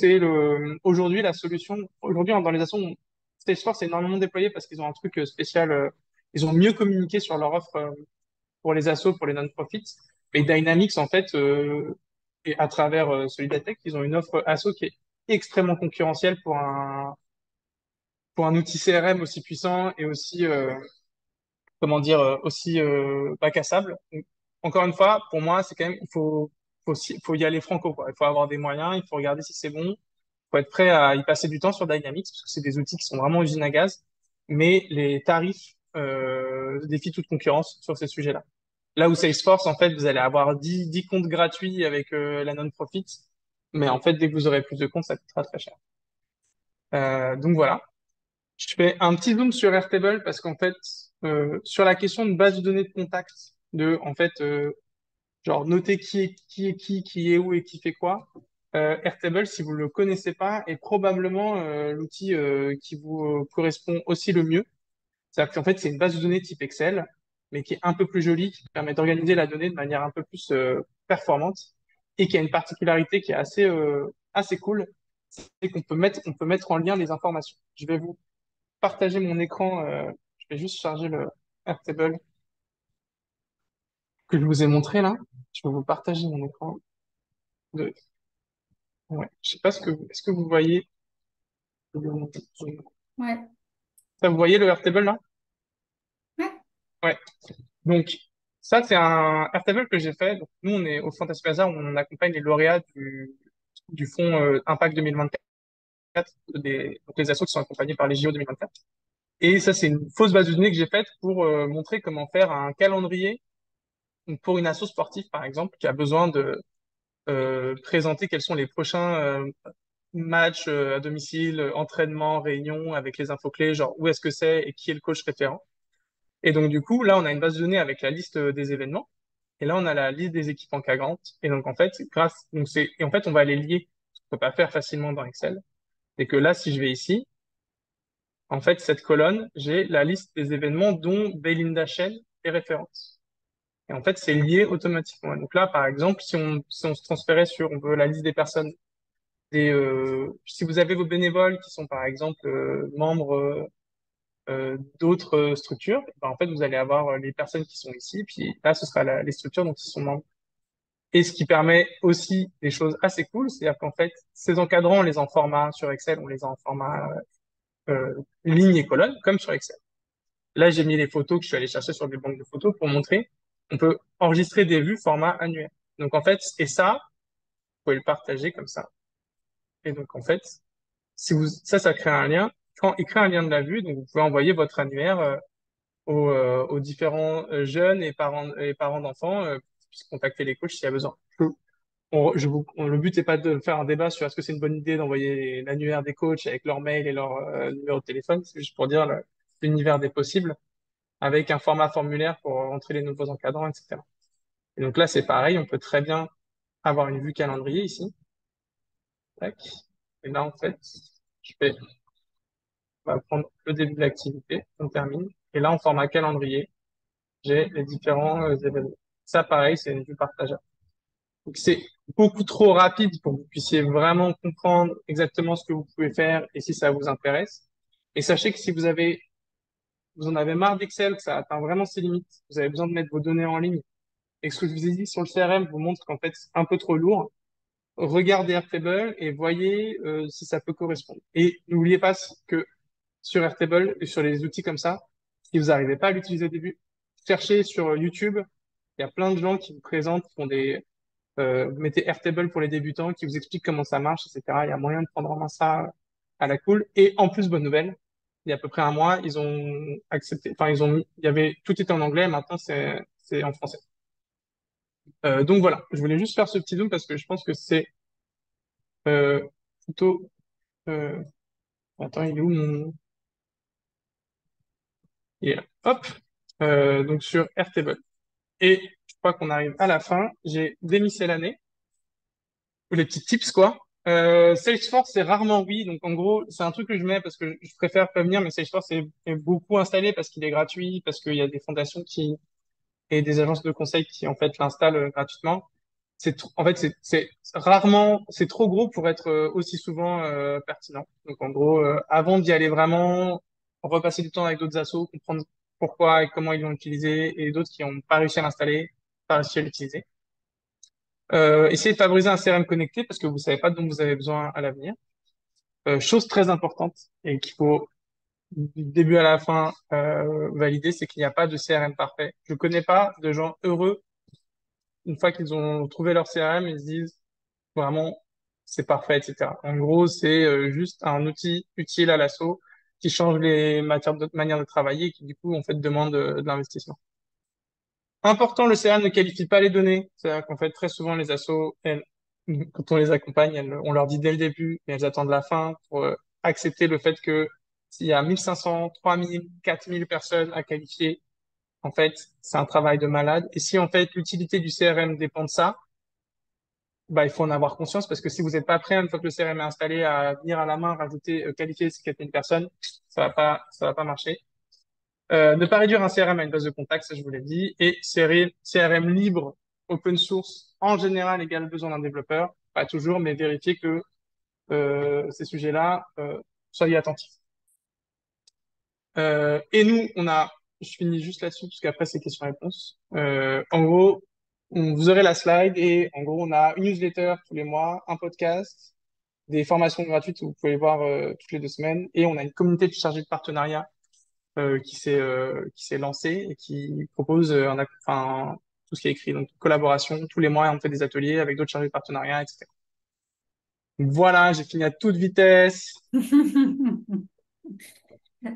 aujourd'hui, la solution. Aujourd'hui, dans les assos, Salesforce est énormément déployé parce qu'ils ont un truc spécial. Ils ont mieux communiqué sur leur offre pour les assos, pour les non-profits. Mais Dynamics, en fait, et à travers Solidatech, ils ont une offre asso qui est extrêmement concurrentielle pour un outil CRM aussi puissant et aussi, comment dire, aussi bac à sable. Donc, encore une fois, pour moi, c'est quand même, faut y aller franco, quoi. Il faut avoir des moyens, il faut regarder si c'est bon, il faut être prêt à y passer du temps sur Dynamics, parce que c'est des outils qui sont vraiment usine à gaz, mais les tarifs défient toute concurrence sur ces sujets-là. Là où Salesforce, en fait, vous allez avoir 10 comptes gratuits avec la non-profit, mais en fait, dès que vous aurez plus de comptes, ça coûtera très cher. Donc voilà. Je fais un petit zoom sur Airtable parce qu'en fait, sur la question de base de données de contact, en fait, genre noter qui est où et qui fait quoi, Airtable, si vous le connaissez pas, est probablement l'outil qui vous correspond aussi le mieux. C'est-à-dire qu'en fait, c'est une base de données type Excel, mais qui est un peu plus jolie, qui permet d'organiser la donnée de manière un peu plus performante et qui a une particularité qui est assez cool, c'est on peut mettre en lien les informations. Je vais vous partager mon écran. Je vais juste charger le Airtable que je vous ai montré là. Je vais vous partager mon écran. De... Ouais. Je sais pas est-ce que vous voyez, Ouais. ça, vous voyez le Airtable là? Ouais. Ouais. Donc, ça, c'est un Airtable que j'ai fait. Donc, nous, on est au Fantasy Bazaar, on accompagne les lauréats du fonds Impact 2024, donc les assos qui sont accompagnés par les JO 2024. Et ça, c'est une fausse base de données que j'ai faite pour montrer comment faire un calendrier donc pour une asso sportive, par exemple, qui a besoin de présenter quels sont les prochains matchs à domicile, entraînements, réunions avec les infos clés, genre où est-ce que c'est et qui est le coach référent. Et donc du coup, là, on a une base de données avec la liste des événements. Et là, on a la liste des équipes encadrantes. Et donc en fait, et en fait, on va les lier. Ce qu'on peut pas faire facilement dans Excel. C'est que là, si je vais ici, en fait, cette colonne, j'ai la liste des événements dont Belinda Shell est référente. Et en fait, c'est lié automatiquement. Donc là, par exemple, si on se transférait sur on veut la liste des personnes si vous avez vos bénévoles qui sont par exemple membres d'autres structures, ben, en fait, vous allez avoir les personnes qui sont ici, puis là, ce sera les structures dont ils sont membres. Et ce qui permet aussi des choses assez cool, c'est-à-dire qu'en fait, ces encadrants, on les a en format sur Excel, on les a en format ligne et colonne, comme sur Excel. Là, j'ai mis les photos que je suis allé chercher sur des banques de photos pour montrer. On peut enregistrer des vues format annuel. Donc, en fait, et ça, vous pouvez le partager comme ça. Et donc, en fait, si vous, ça crée un lien. Quand il crée un lien de la vue, donc vous pouvez envoyer votre annuaire aux différents jeunes et parents d'enfants, puissent contacter les coachs s'il y a besoin. Le but n'est pas de faire un débat sur est-ce que c'est une bonne idée d'envoyer l'annuaire des coachs avec leur mail et leur numéro de téléphone. C'est juste pour dire l'univers des possibles avec un format formulaire pour entrer les nouveaux encadrants, etc. Et donc là, c'est pareil, on peut très bien avoir une vue calendrier ici. Tac. Et là, en fait, je vais, on va prendre le début de l'activité, on termine. Et là, en format calendrier, j'ai les différents événements. Ça, pareil, c'est une vue partageable. Donc, c'est beaucoup trop rapide pour que vous puissiez vraiment comprendre exactement ce que vous pouvez faire et si ça vous intéresse. Et sachez que si vous en avez marre d'Excel, que ça atteint vraiment ses limites, vous avez besoin de mettre vos données en ligne, et que ce que je vous ai dit sur le CRM vous montre qu'en fait, c'est un peu trop lourd, regardez Airtable et voyez si ça peut correspondre. Et n'oubliez pas que sur Airtable et sur les outils comme ça, si vous n'arrivez pas à l'utiliser au début, cherchez sur YouTube. Il y a plein de gens qui vous présentent, qui font vous mettez Airtable pour les débutants, qui vous expliquent comment ça marche, etc. Il y a moyen de prendre en main ça à la cool. Et en plus, bonne nouvelle, il y a à peu près un mois, ils ont accepté, enfin, il y avait, tout était en anglais, maintenant c'est en français. Donc voilà, je voulais juste faire ce petit zoom parce que je pense que c'est euh, plutôt... euh, attends, il est où mon... Il est là. Hop, donc sur Airtable. Et je crois qu'on arrive à la fin. J'ai des miscellanées, ou les petits tips, quoi. Salesforce, c'est rarement oui. Donc en gros, c'est un truc que je mets parce que je préfère prévenir, mais Salesforce est beaucoup installé parce qu'il est gratuit, parce qu'il y a des fondations et des agences de conseil qui en fait l'installent gratuitement. En fait, c'est rarement, c'est trop gros pour être aussi souvent pertinent. Donc, en gros, avant d'y aller vraiment, repasser du temps avec d'autres assos, comprendre pourquoi et comment ils l'ont utilisé, et d'autres qui n'ont pas réussi à l'installer, pas réussi à l'utiliser. Essayez de favoriser un CRM connecté parce que vous savez pas dont vous avez besoin à l'avenir. Chose très importante et qu'il faut du début à la fin valider, c'est qu'il n'y a pas de CRM parfait. Je connais pas de gens heureux une fois qu'ils ont trouvé leur CRM, ils se disent vraiment, c'est parfait, etc. En gros, c'est juste un outil utile à l'assaut qui change les manières de travailler et qui, du coup, en fait, demande de l'investissement. Important, le CRM ne qualifie pas les données. C'est-à-dire qu'en fait, très souvent, les assos, elles, quand on les accompagne, on leur dit dès le début, mais elles attendent la fin pour accepter le fait que s'il y a 1500, 3000, 4000 personnes à qualifier, en fait, c'est un travail de malade. Et si, en fait, l'utilité du CRM dépend de ça, bah, il faut en avoir conscience parce que si vous n'êtes pas prêt, une fois que le CRM est installé, à venir à la main, rajouter, qualifier ces 4000 personnes, ça va pas marcher. Ne pas réduire un CRM à une base de contact, ça je vous l'ai dit. Et CRM libre, open source, en général égale besoin d'un développeur. Pas toujours, mais vérifier que ces sujets-là, soyez attentifs. Et nous, je finis juste là-dessus parce qu'après c'est questions-réponses. En gros, vous aurez la slide et en gros, on a une newsletter tous les mois, un podcast, des formations gratuites où vous pouvez voir toutes les 2 semaines et on a une communauté de chargés de partenariat qui s'est lancée et qui propose enfin, tout ce qui est écrit, donc collaboration tous les mois, on fait des ateliers avec d'autres chargés de partenariat, etc. Donc, voilà, j'ai fini à toute vitesse.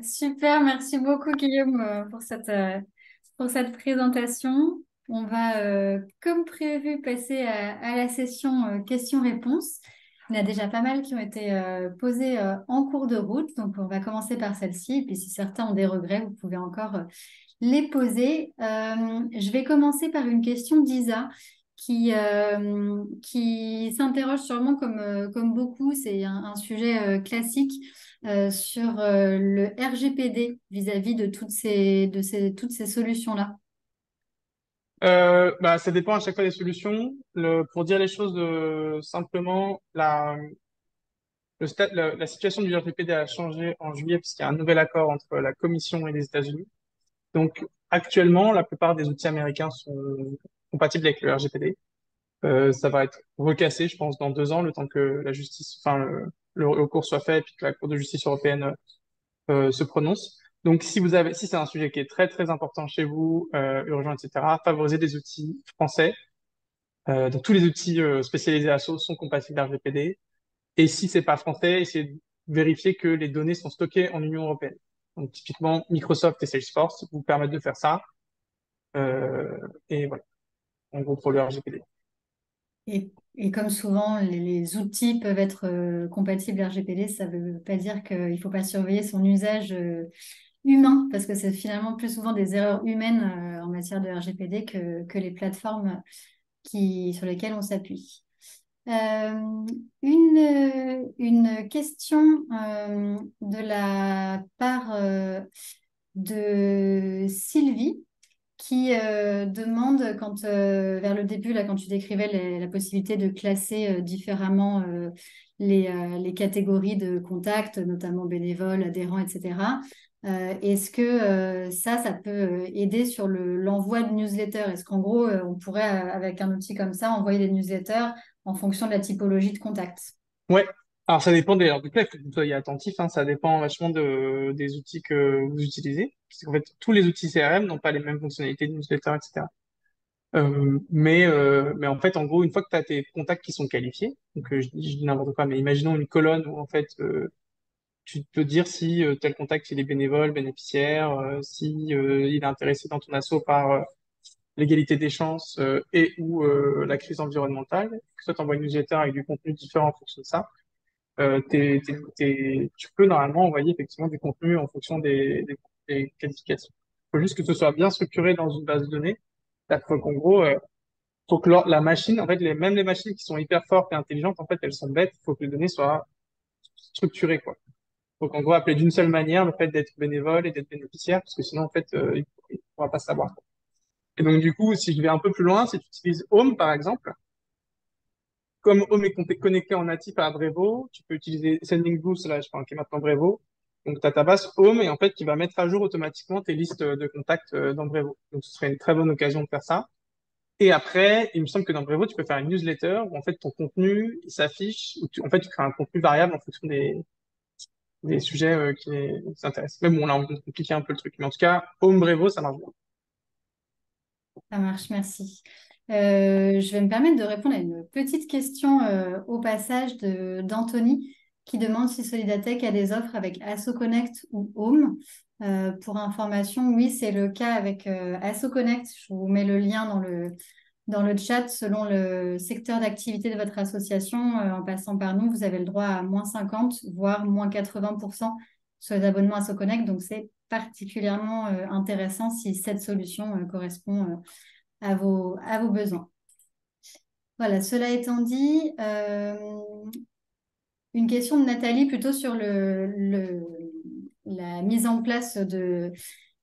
Super, merci beaucoup Guillaume pour cette présentation. On va, comme prévu, passer à la session questions-réponses. Il y en a déjà pas mal qui ont été posées en cours de route, donc on va commencer par celle-ci. Et puis si certains ont des regrets, vous pouvez encore les poser. Je vais commencer par une question d'Isa qui s'interroge sûrement comme beaucoup, c'est un sujet classique sur le RGPD vis-à-vis de toutes ces solutions-là. Bah, ça dépend à chaque fois des solutions. Pour dire les choses simplement, la situation du RGPD a changé en juillet puisqu'il y a un nouvel accord entre la Commission et les États-Unis. Donc, actuellement, la plupart des outils américains sont compatibles avec le RGPD. Ça va être recassé, je pense, dans 2 ans, le temps que la justice, enfin, le recours soit fait et puis que la Cour de justice européenne se prononce. Donc, si c'est un sujet qui est très, très important chez vous, urgent, etc., favorisez des outils français. Donc, tous les outils spécialisés ASO sont compatibles RGPD. Et si c'est pas français, essayez de vérifier que les données sont stockées en Union européenne. Donc, typiquement, Microsoft et Salesforce vous permettent de faire ça. Euh, et voilà, en gros, pour le RGPD. Et comme souvent, les outils peuvent être compatibles RGPD, ça ne veut pas dire qu'il ne faut pas surveiller son usage humain, parce que c'est finalement plus souvent des erreurs humaines en matière de RGPD que les plateformes sur lesquelles on s'appuie. Euh, une question de la part de Sylvie qui demande, vers le début, là, quand tu décrivais la possibilité de classer différemment les catégories de contacts, notamment bénévoles, adhérents, etc. Est-ce que ça peut aider sur l'envoi de newsletters? Est-ce qu'en gros, on pourrait, avec un outil comme ça, envoyer des newsletters en fonction de la typologie de contacts? Ouais. Alors, ça dépend des, alors, donc là, il faut que vous soyez attentif, hein, ça dépend vachement des outils que vous utilisez. Parce qu'en fait, tous les outils CRM n'ont pas les mêmes fonctionnalités de newsletter, etc. Mais en fait, en gros, une fois que tu as tes contacts qui sont qualifiés, donc je dis n'importe quoi, mais imaginons une colonne où en fait tu peux dire si tel contact il est bénévole, bénéficiaire, si il est intéressé dans ton asso par l'égalité des chances et ou la crise environnementale, que toi t'envoies une newsletter avec du contenu différent en fonction de ça, tu peux normalement envoyer effectivement du contenu en fonction des qualifications. Il faut juste que ce soit bien structuré dans une base de données. C'est-à-dire qu'en gros, faut que la machine, en fait, même les machines qui sont hyper fortes et intelligentes, en fait, elles sont bêtes. Il faut que les données soient structurées, quoi. Donc, en gros, appeler d'une seule manière le fait d'être bénévole et d'être bénéficiaire, parce que sinon, en fait, il pourra pas savoir. Et donc, du coup, si je vais un peu plus loin, si tu utilises Home, par exemple, comme Home est connecté en natif à Brevo, tu peux utiliser Sending Blue, là, je crois, qui est maintenant Brevo. Donc, tu as ta base Home et en fait, qui va mettre à jour automatiquement tes listes de contacts dans Brevo. Donc, ce serait une très bonne occasion de faire ça. Et après, il me semble que dans Brevo, tu peux faire une newsletter où en fait ton contenu il s'affiche, en fait tu crées un contenu variable en fonction des sujets qui les intéressent. Mais bon, là on peut compliquer un peu le truc. Mais en tout cas, Home Brevo, ça marche bien. Ça marche, merci. Je vais me permettre de répondre à une petite question au passage d'Anthony qui demande si Solidatech a des offres avec AssoConnect ou Home. Pour information, oui, c'est le cas avec AssoConnect. Je vous mets le lien dans le chat. Selon le secteur d'activité de votre association, en passant par nous, vous avez le droit à -50, voire -80% sur les abonnements AssoConnect. Donc, c'est particulièrement intéressant si cette solution correspond à vos besoins. Voilà, cela étant dit, une question de Nathalie plutôt sur la mise en place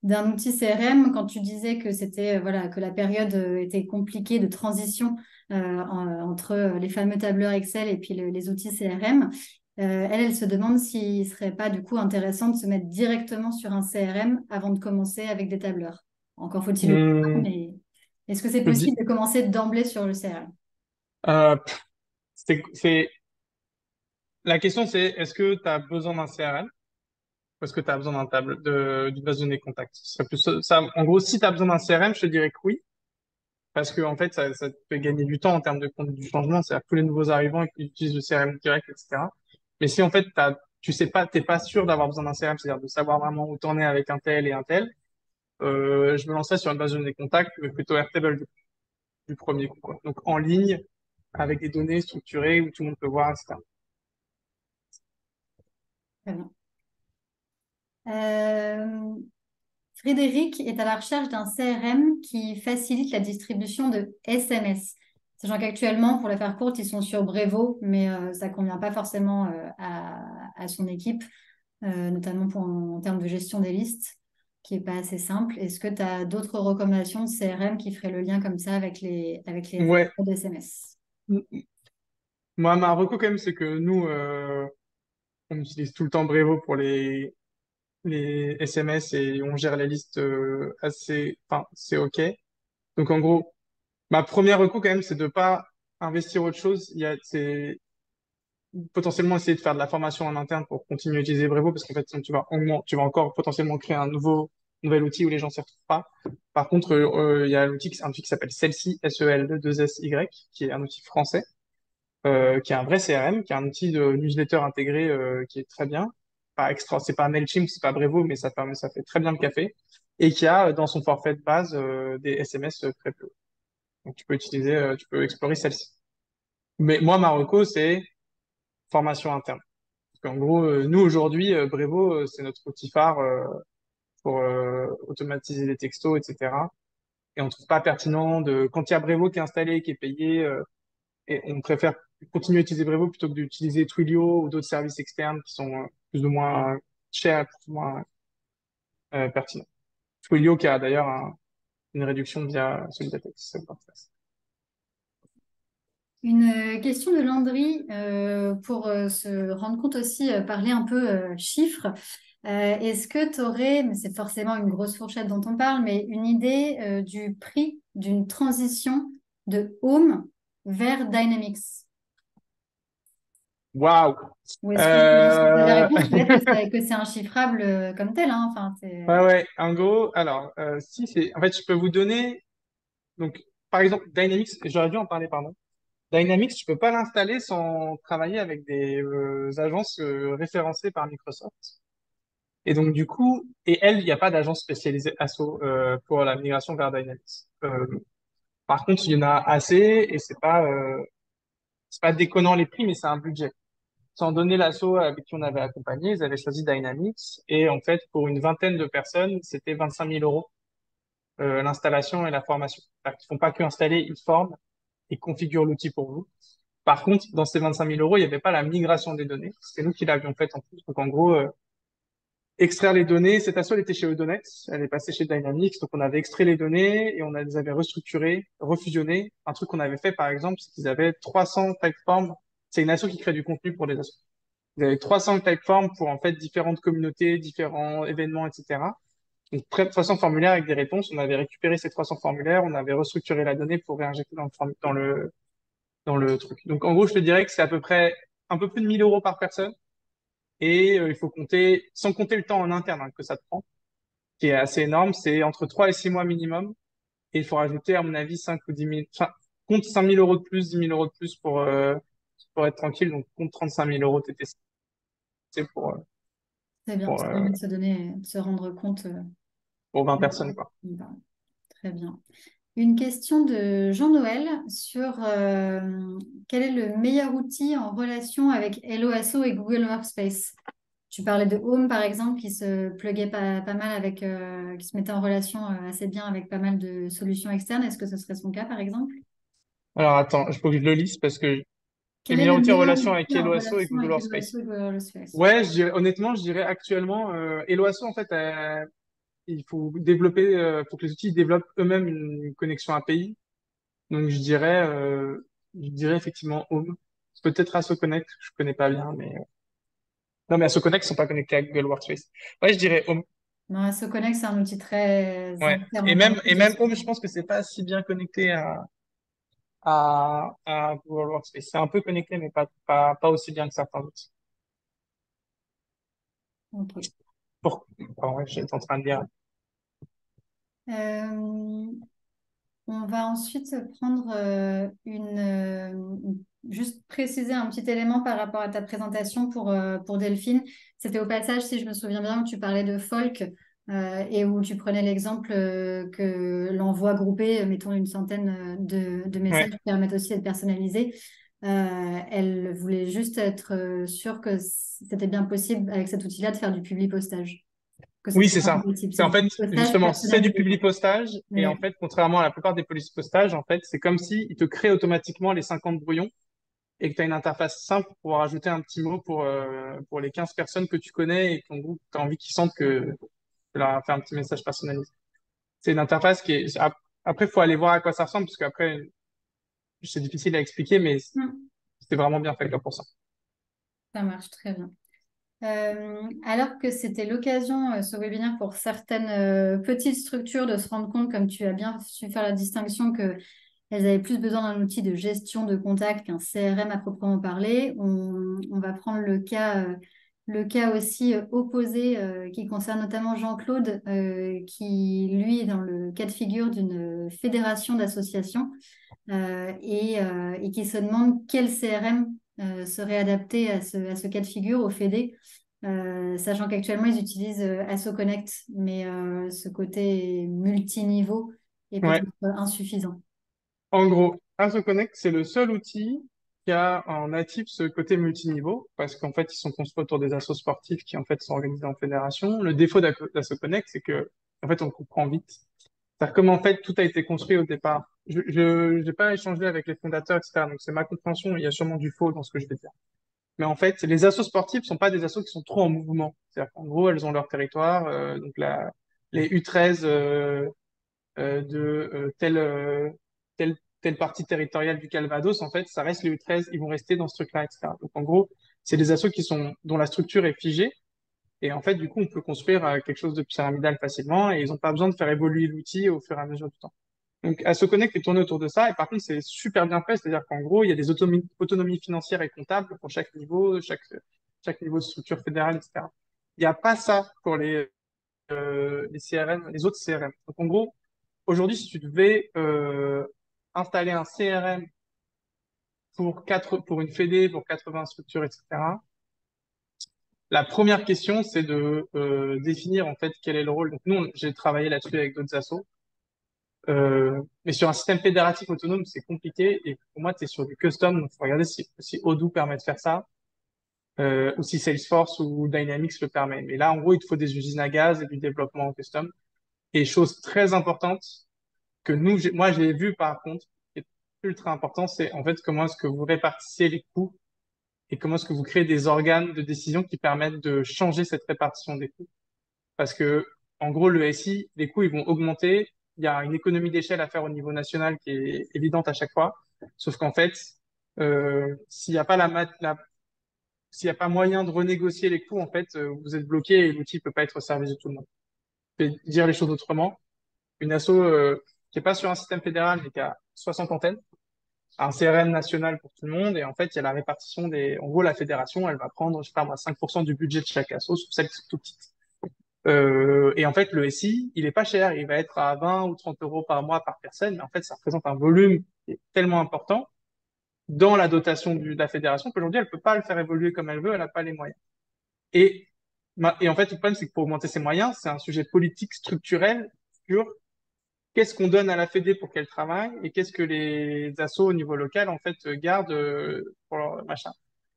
d'un outil CRM. Quand tu disais que c'était voilà, que la période était compliquée de transition entre les fameux tableurs Excel et puis les outils CRM, elle se demande s'il ne serait pas du coup intéressant de se mettre directement sur un CRM avant de commencer avec des tableurs. Encore faut-il le faire, Hum, mais est-ce que c'est je dis, possible de commencer d'emblée sur le CRM? pff, la question c'est, est-ce que tu as besoin d'un CRM ou est-ce que tu as besoin d'une base de données contact? Ce serait plus ça. En gros, si tu as besoin d'un CRM, je te dirais que oui. Parce que en fait, ça te fait gagner du temps en termes de conduite du changement. C'est-à-dire que tous les nouveaux arrivants ils utilisent le CRM direct, etc. Mais si en fait tu sais pas, t'es pas sûr d'avoir besoin d'un CRM, c'est-à-dire de savoir vraiment où t'en es avec un tel et un tel, je me lancerais sur une base de données contacts, mais plutôt Airtable du premier coup, quoi. Donc en ligne, avec des données structurées où tout le monde peut voir, etc. Très bien. Frédéric est à la recherche d'un CRM qui facilite la distribution de SMS. Sachant qu'actuellement, pour la faire courte, ils sont sur Brevo, mais ça ne convient pas forcément à son équipe, notamment en termes de gestion des listes, qui n'est pas assez simple. Est-ce que tu as d'autres recommandations de CRM qui feraient le lien comme ça avec les Ouais. réseaux d'SMS? Moi, ma reco quand même, c'est que nous, on utilise tout le temps Brevo pour les SMS et on gère les listes assez, enfin, c'est OK. Donc, en gros, ma première recours, quand même, c'est de pas investir autre chose. C'est potentiellement essayer de faire de la formation en interne pour continuer à utiliser Brevo parce qu'en fait, sinon, tu vas encore potentiellement créer nouvel outil où les gens ne s'y retrouvent pas. Par contre, il y a un outil qui s'appelle Celsi, SEL2SY, qui est un outil français, qui est un vrai CRM, qui est un outil de newsletter intégré, qui est très bien. Pas extra, c'est pas Mailchimp, c'est pas Brevo, mais ça fait très bien le café. Et qui a dans son forfait de base des SMS très peu. Donc tu peux explorer celle-ci. Mais moi, Marocco, c'est formation interne. Parce qu'en gros, nous aujourd'hui, Brevo, c'est notre outil phare pour automatiser les textos, etc. Et on trouve pas pertinent quand il y a Brevo qui est installé, qui est payé, et on préfère continuer à utiliser Brevo plutôt que d'utiliser Twilio ou d'autres services externes qui sont plus ou moins chers, plus ou moins pertinents. Twilio qui a d'ailleurs une réduction via Solidatex. C'est parfait. Une question de Landry pour se rendre compte aussi, parler un peu chiffres. Est-ce que tu aurais, mais c'est forcément une grosse fourchette dont on parle, mais une idée du prix d'une transition de Home vers Dynamics? Waouh! Ou est-ce que si tu as la Euh... réponse, peut-être que c'est inchiffrable comme tel, hein. Enfin, Ouais, ouais, en gros, alors, si c'est, en fait, je peux vous donner, donc, par exemple, Dynamics, j'aurais dû en parler, pardon. Dynamics, tu peux pas l'installer sans travailler avec des agences référencées par Microsoft. Et donc, du coup, il n'y a pas d'agence spécialisée ASO pour la migration vers Dynamics. Par contre, il y en a assez et c'est pas déconnant les prix, mais c'est un budget. Sans donner l'assaut avec qui on avait accompagné, ils avaient choisi Dynamics et en fait, pour une vingtaine de personnes, c'était 25 000 euros l'installation et la formation. C'est-à-dire qu'ils font pas que installer, ils forment et configurent l'outil pour vous. Par contre, dans ces 25 000 euros, il n'y avait pas la migration des données. C'est nous qui l'avions faite en plus. Donc, en gros, extraire les données. Cette asso, elle était chez Odonet. Elle est passée chez Dynamics. Donc, on avait extrait les données et les avait restructurées, refusionnées. Un truc qu'on avait fait, par exemple, c'est qu'ils avaient 300 typeforms. C'est une asso qui crée du contenu pour les assos. Ils avaient 300 typeforms pour, en fait, différentes communautés, différents événements, etc. Donc, 300 formulaires avec des réponses. On avait récupéré ces 300 formulaires. On avait restructuré la donnée pour réinjecter dans le truc. Donc, en gros, je te dirais que c'est à peu près un peu plus de 1000 euros par personne. Et il faut compter, sans compter le temps en interne que ça te prend, qui est assez énorme, c'est entre 3 et 6 mois minimum. Et il faut rajouter, à mon avis, 5 ou 10 000, enfin, compte 5 000 euros de plus, 10 000 euros de plus pour être tranquille. Donc, compte 35 000 euros TTC pour, c'est bien, pour, ça euh, permet de se donner, de se rendre compte. pour 20 personnes, quoi. Ben, très bien. Une question de Jean-Noël sur quel est le meilleur outil en relation avec HelloAsso et Google Workspace? Tu parlais de Home, par exemple, qui se pluguait pas mal avec, qui se mettait en relation assez bien avec pas mal de solutions externes. Est-ce que ce serait son cas, par exemple? Alors, attends, il faut que je le lise parce que les Quel est meilleurs le outils en meilleur relation avec outil en Helloasso et relation Google avec HelloAsso Workspace. et Google Workspace? Ouais, honnêtement, je dirais actuellement, Helloasso, en fait, il faut développer, faut que les outils développent eux-mêmes une connexion API. Donc je dirais effectivement Home. Peut-être Asso Connect, je connais pas bien, mais non, mais Asso Connect ils sont pas connectés à Google Workspace. Ouais, je dirais Home. Non, SOConnect, c'est un outil très Ouais. interne dans Et lequel je même suis. Home, je pense que c'est pas si bien connecté à Google Workspace. C'est un peu connecté, mais pas aussi bien que certains outils. Ok. Pour, ouais, j'étais en train de dire. Euh, On va ensuite prendre juste préciser un petit élément par rapport à ta présentation pour Delphine. C'était au passage, si je me souviens bien, où tu parlais de folk et où tu prenais l'exemple que l'envoi groupé, mettons une centaine de Ouais. messages, permettent aussi d'être personnalisés. Elle voulait juste être sûre que c'était bien possible avec cet outil-là de faire du public postage, que Oui, c'était c'est bien ça. compatible. C'est C'est en du fait, public postage justement, c'est du personnalisé, public quoi. postage. Et en Mais fait, contrairement à la plupart des polices postage, en fait, c'est comme si il te crée automatiquement les 50 brouillons et que tu as une interface simple pour pouvoir ajouter un petit mot pour les 15 personnes que tu connais et que tu as envie qu'ils sentent que tu leur as fait un petit message personnalisé. C'est une interface qui est... Après, il faut aller voir à quoi ça ressemble, parce qu'après, c'est difficile à expliquer, mais hmm, c'est vraiment bien fait là, pour ça. ça marche très bien. Alors que c'était l'occasion, ce webinaire, pour certaines petites structures de se rendre compte, comme tu as bien su faire la distinction, qu'elles avaient plus besoin d'un outil de gestion de contact qu'un CRM à proprement parler. On va prendre le cas aussi opposé qui concerne notamment Jean-Claude, qui lui est dans le cas de figure d'une fédération d'associations et qui se demande quel CRM serait adapté à ce cas de figure, au FED, sachant qu'actuellement ils utilisent AssoConnect, mais ce côté multiniveau est Ouais. peut-être insuffisant. En gros, AssoConnect, c'est le seul outil qui a en natif ce côté multiniveau, parce qu'en fait, ils sont construits autour des assos sportifs qui, en fait, sont organisés en fédération. Le défaut d'AssoConnect, c'est que, en fait, on comprend vite. C'est-à-dire comme, en fait, tout a été construit au départ. J'ai pas échangé avec les fondateurs, etc. Donc, c'est ma compréhension. Il y a sûrement du faux dans ce que je vais dire. Mais en fait, les assos sportifs sont pas des assos qui sont trop en mouvement. C'est-à-dire qu'en gros, elles ont leur territoire. Donc, les U13 de telle partie territoriale du Calvados, en fait, ça reste les U13, ils vont rester dans ce truc-là, etc. Donc, en gros, c'est des assos dont la structure est figée. Et en fait, du coup, on peut construire quelque chose de pyramidal facilement et ils n'ont pas besoin de faire évoluer l'outil au fur et à mesure du temps. Donc, AssoConnect est tourné autour de ça. Et par contre, c'est super bien fait. C'est-à-dire qu'en gros, il y a des autonomies financières et comptables pour chaque niveau de structure fédérale, etc. Il n'y a pas ça pour les CRM, les autres CRM. Donc, en gros, aujourd'hui, si tu devais installer un CRM pour une fédé, pour 80 structures, etc., la première question, c'est de définir en fait quel est le rôle. Donc, nous, j'ai travaillé là-dessus avec d'autres assos. Mais sur un système fédératif autonome, c'est compliqué. Et pour moi, tu es sur du custom. Donc, faut regarder si Odoo permet de faire ça, ou si Salesforce ou Dynamics le permet. Mais là, en gros, il te faut des usines à gaz et du développement en custom. Et chose très importante que moi, j'ai vu par contre, qui est ultra important, c'est en fait comment est-ce que vous répartissez les coûts et comment est-ce que vous créez des organes de décision qui permettent de changer cette répartition des coûts. Parce que, en gros, le SI, les coûts, ils vont augmenter. Il y a une économie d'échelle à faire au niveau national qui est évidente à chaque fois. Sauf qu'en fait, s'il n'y a pas s'il n'y a pas moyen de renégocier les coûts, en fait, vous êtes bloqué et l'outil ne peut pas être au service de tout le monde. Je vais dire les choses autrement. Une asso qui est pas sur un système fédéral, mais qui a 60 antennes, a un CRM national pour tout le monde, et en fait, il y a la répartition en gros, la fédération, elle va prendre, je sais pas moi, 5% du budget de chaque asso, sur celles qui sont tout petites. Et en fait, le SI, il est pas cher. Il va être à 20 ou 30 euros par mois par personne. Mais en fait, ça représente un volume qui est tellement important dans la dotation de la fédération qu'aujourd'hui, elle peut pas le faire évoluer comme elle veut. Elle n'a pas les moyens. Et, et en fait, le problème, c'est que pour augmenter ses moyens, c'est un sujet politique structurel sur qu'est-ce qu'on donne à la Fédé pour qu'elle travaille et qu'est-ce que les assos au niveau local, en fait, gardent pour leur machin.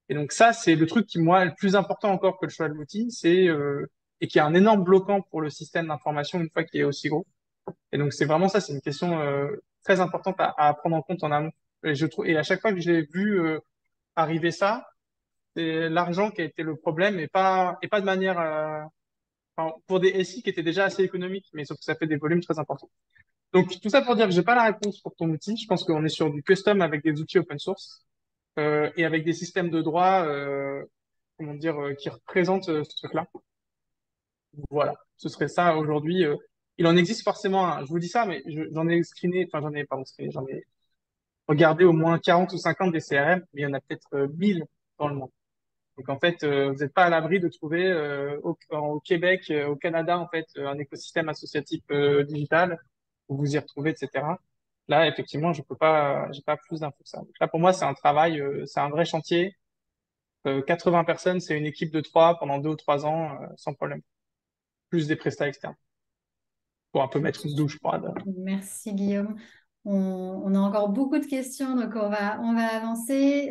Et donc ça, c'est le truc qui, moi, est le plus important encore que le choix de l'outil, et qui est un énorme bloquant pour le système d'information une fois qu'il est aussi gros. Et donc c'est vraiment ça, c'est une question très importante à prendre en compte en amont. Et je trouve, et à chaque fois que j'ai vu arriver ça, c'est l'argent qui a été le problème et pas de manière, enfin, pour des SI qui étaient déjà assez économiques, mais sauf que ça fait des volumes très importants. Donc tout ça pour dire que j'ai pas la réponse pour ton outil. Je pense qu'on est sur du custom avec des outils open source et avec des systèmes de droit, comment dire, qui représentent ce truc-là. Voilà, ce serait ça aujourd'hui. Il en existe forcément un. Je vous dis ça, mais j'en ai screené, enfin pardon, j'en ai regardé au moins 40 ou 50 des CRM, mais il y en a peut-être 1000 dans le monde. Donc en fait, vous n'êtes pas à l'abri de trouver au Québec, au Canada, en fait, un écosystème associatif digital où vous y retrouvez, etc. Là, effectivement, je peux pas, j'ai pas plus d'infos que ça. Donc là, pour moi, c'est un travail, c'est un vrai chantier. 80 personnes, c'est une équipe de 3 pendant 2 ou 3 ans, sans problème. Plus des prestats externes pour un peu mettre une douche froide. Merci Guillaume. On a encore beaucoup de questions, donc on va avancer.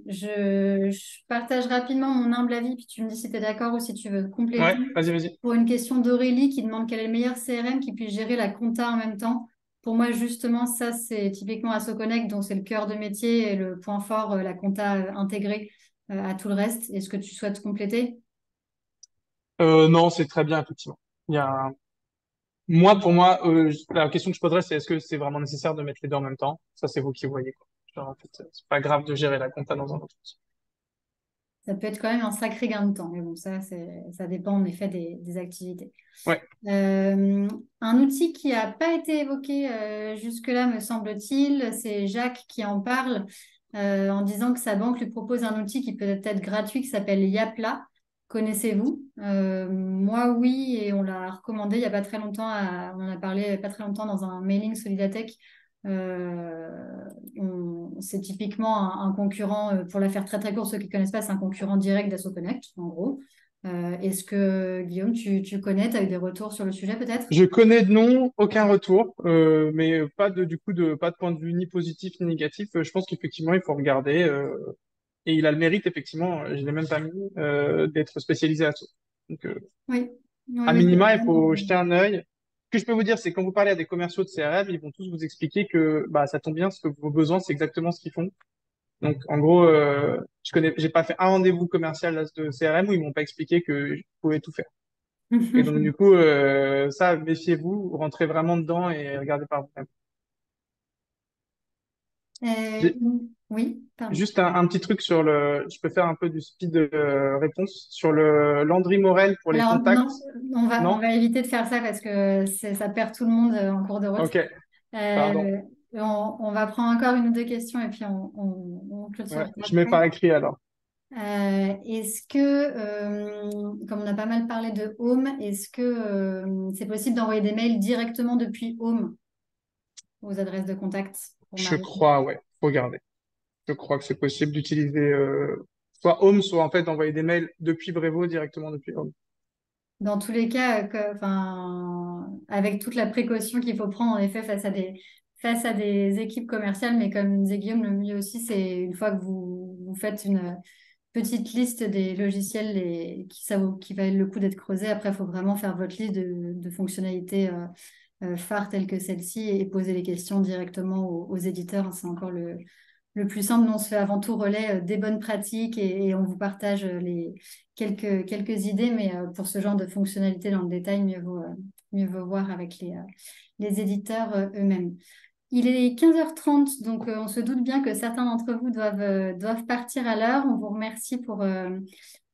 Je partage rapidement mon humble avis, puis tu me dis si tu es d'accord ou si tu veux compléter. Ouais, vas-y, vas-y. Pour une question d'Aurélie qui demande quel est le meilleur CRM qui puisse gérer la compta en même temps. Pour moi, justement, ça, c'est typiquement AssoConnect, dont c'est le cœur de métier et le point fort, la compta intégrée à tout le reste. Est-ce que tu souhaites compléter? Non, c'est très bien, effectivement. Il y a, moi, pour moi, la question que je poserais, c'est est-ce que c'est vraiment nécessaire de mettre les deux en même temps? Ça, c'est vous qui voyez, quoi. Genre, en fait, c'est pas grave de gérer la compta dans un autre. Ça peut être quand même un sacré gain de temps, mais bon, ça dépend en effet des activités. Ouais, Euh, un outil qui n'a pas été évoqué jusque-là, me semble-t-il, c'est Jacques qui en parle en disant que sa banque lui propose un outil qui peut être gratuit qui s'appelle Yapla. Connaissez-vous? Moi, oui, et on l'a recommandé il n'y a pas très longtemps, on en a parlé il n'y a pas très longtemps dans un mailing Solidatech. C'est typiquement un concurrent, pour la faire très très court, ceux qui ne connaissent pas, c'est un concurrent direct d'Asso Connect, en gros. Est-ce que, Guillaume, tu connais, tu as eu des retours sur le sujet peut-être? je connais de nom, aucun retour, mais pas de, du coup, pas de point de vue ni positif ni négatif. Je pense qu'effectivement, il faut regarder, et il a le mérite, effectivement, je l'ai même pas mis, d'être spécialisé à ça. Donc, Oui, oui, à oui, minima, il faut totalement. jeter un œil. Ce que je peux vous dire, c'est quand vous parlez à des commerciaux de CRM, ils vont tous vous expliquer que bah, ça tombe bien, ce que vos besoins, c'est exactement ce qu'ils font. Donc, en gros, j'ai pas fait un rendez-vous commercial là, de CRM où ils m'ont pas expliqué que je pouvais tout faire. Et donc, du coup, ça, méfiez-vous, rentrez vraiment dedans et regardez par vous-même. Euh, J'ai oui, pardon. juste un petit truc sur je peux faire un peu du speed réponse sur le Landry Morel pour les Alors, contacts. non, on Non? va éviter de faire ça parce que ça perd tout le monde en cours de route. Ok, pardon. Euh, on va prendre encore une ou deux questions et puis on clôturera Ouais, je mets après. par écrit alors. Est-ce que, comme on a pas mal parlé de Home, est-ce que c'est possible d'envoyer des mails directement depuis Home aux adresses de contact pour Je Marie? crois, ouais, faut regarder. Je crois que c'est possible d'utiliser soit Home, soit en fait d'envoyer des mails depuis Brevo directement depuis Home. Dans tous les cas, enfin, avec toute la précaution qu'il faut prendre en effet face à des équipes commerciales, mais comme disait Guillaume, le mieux aussi, c'est une fois que vous faites une petite liste des logiciels qui valent le coup d'être creusés. Après, il faut vraiment faire votre liste de fonctionnalités phares telles que celle-ci et poser les questions directement aux éditeurs. C'est encore le plus simple. Nous, on se fait avant tout relais des bonnes pratiques et on vous partage quelques idées, mais pour ce genre de fonctionnalités dans le détail, mieux vaut voir avec les éditeurs eux-mêmes. Il est 15h30, donc on se doute bien que certains d'entre vous doivent partir à l'heure. On vous remercie pour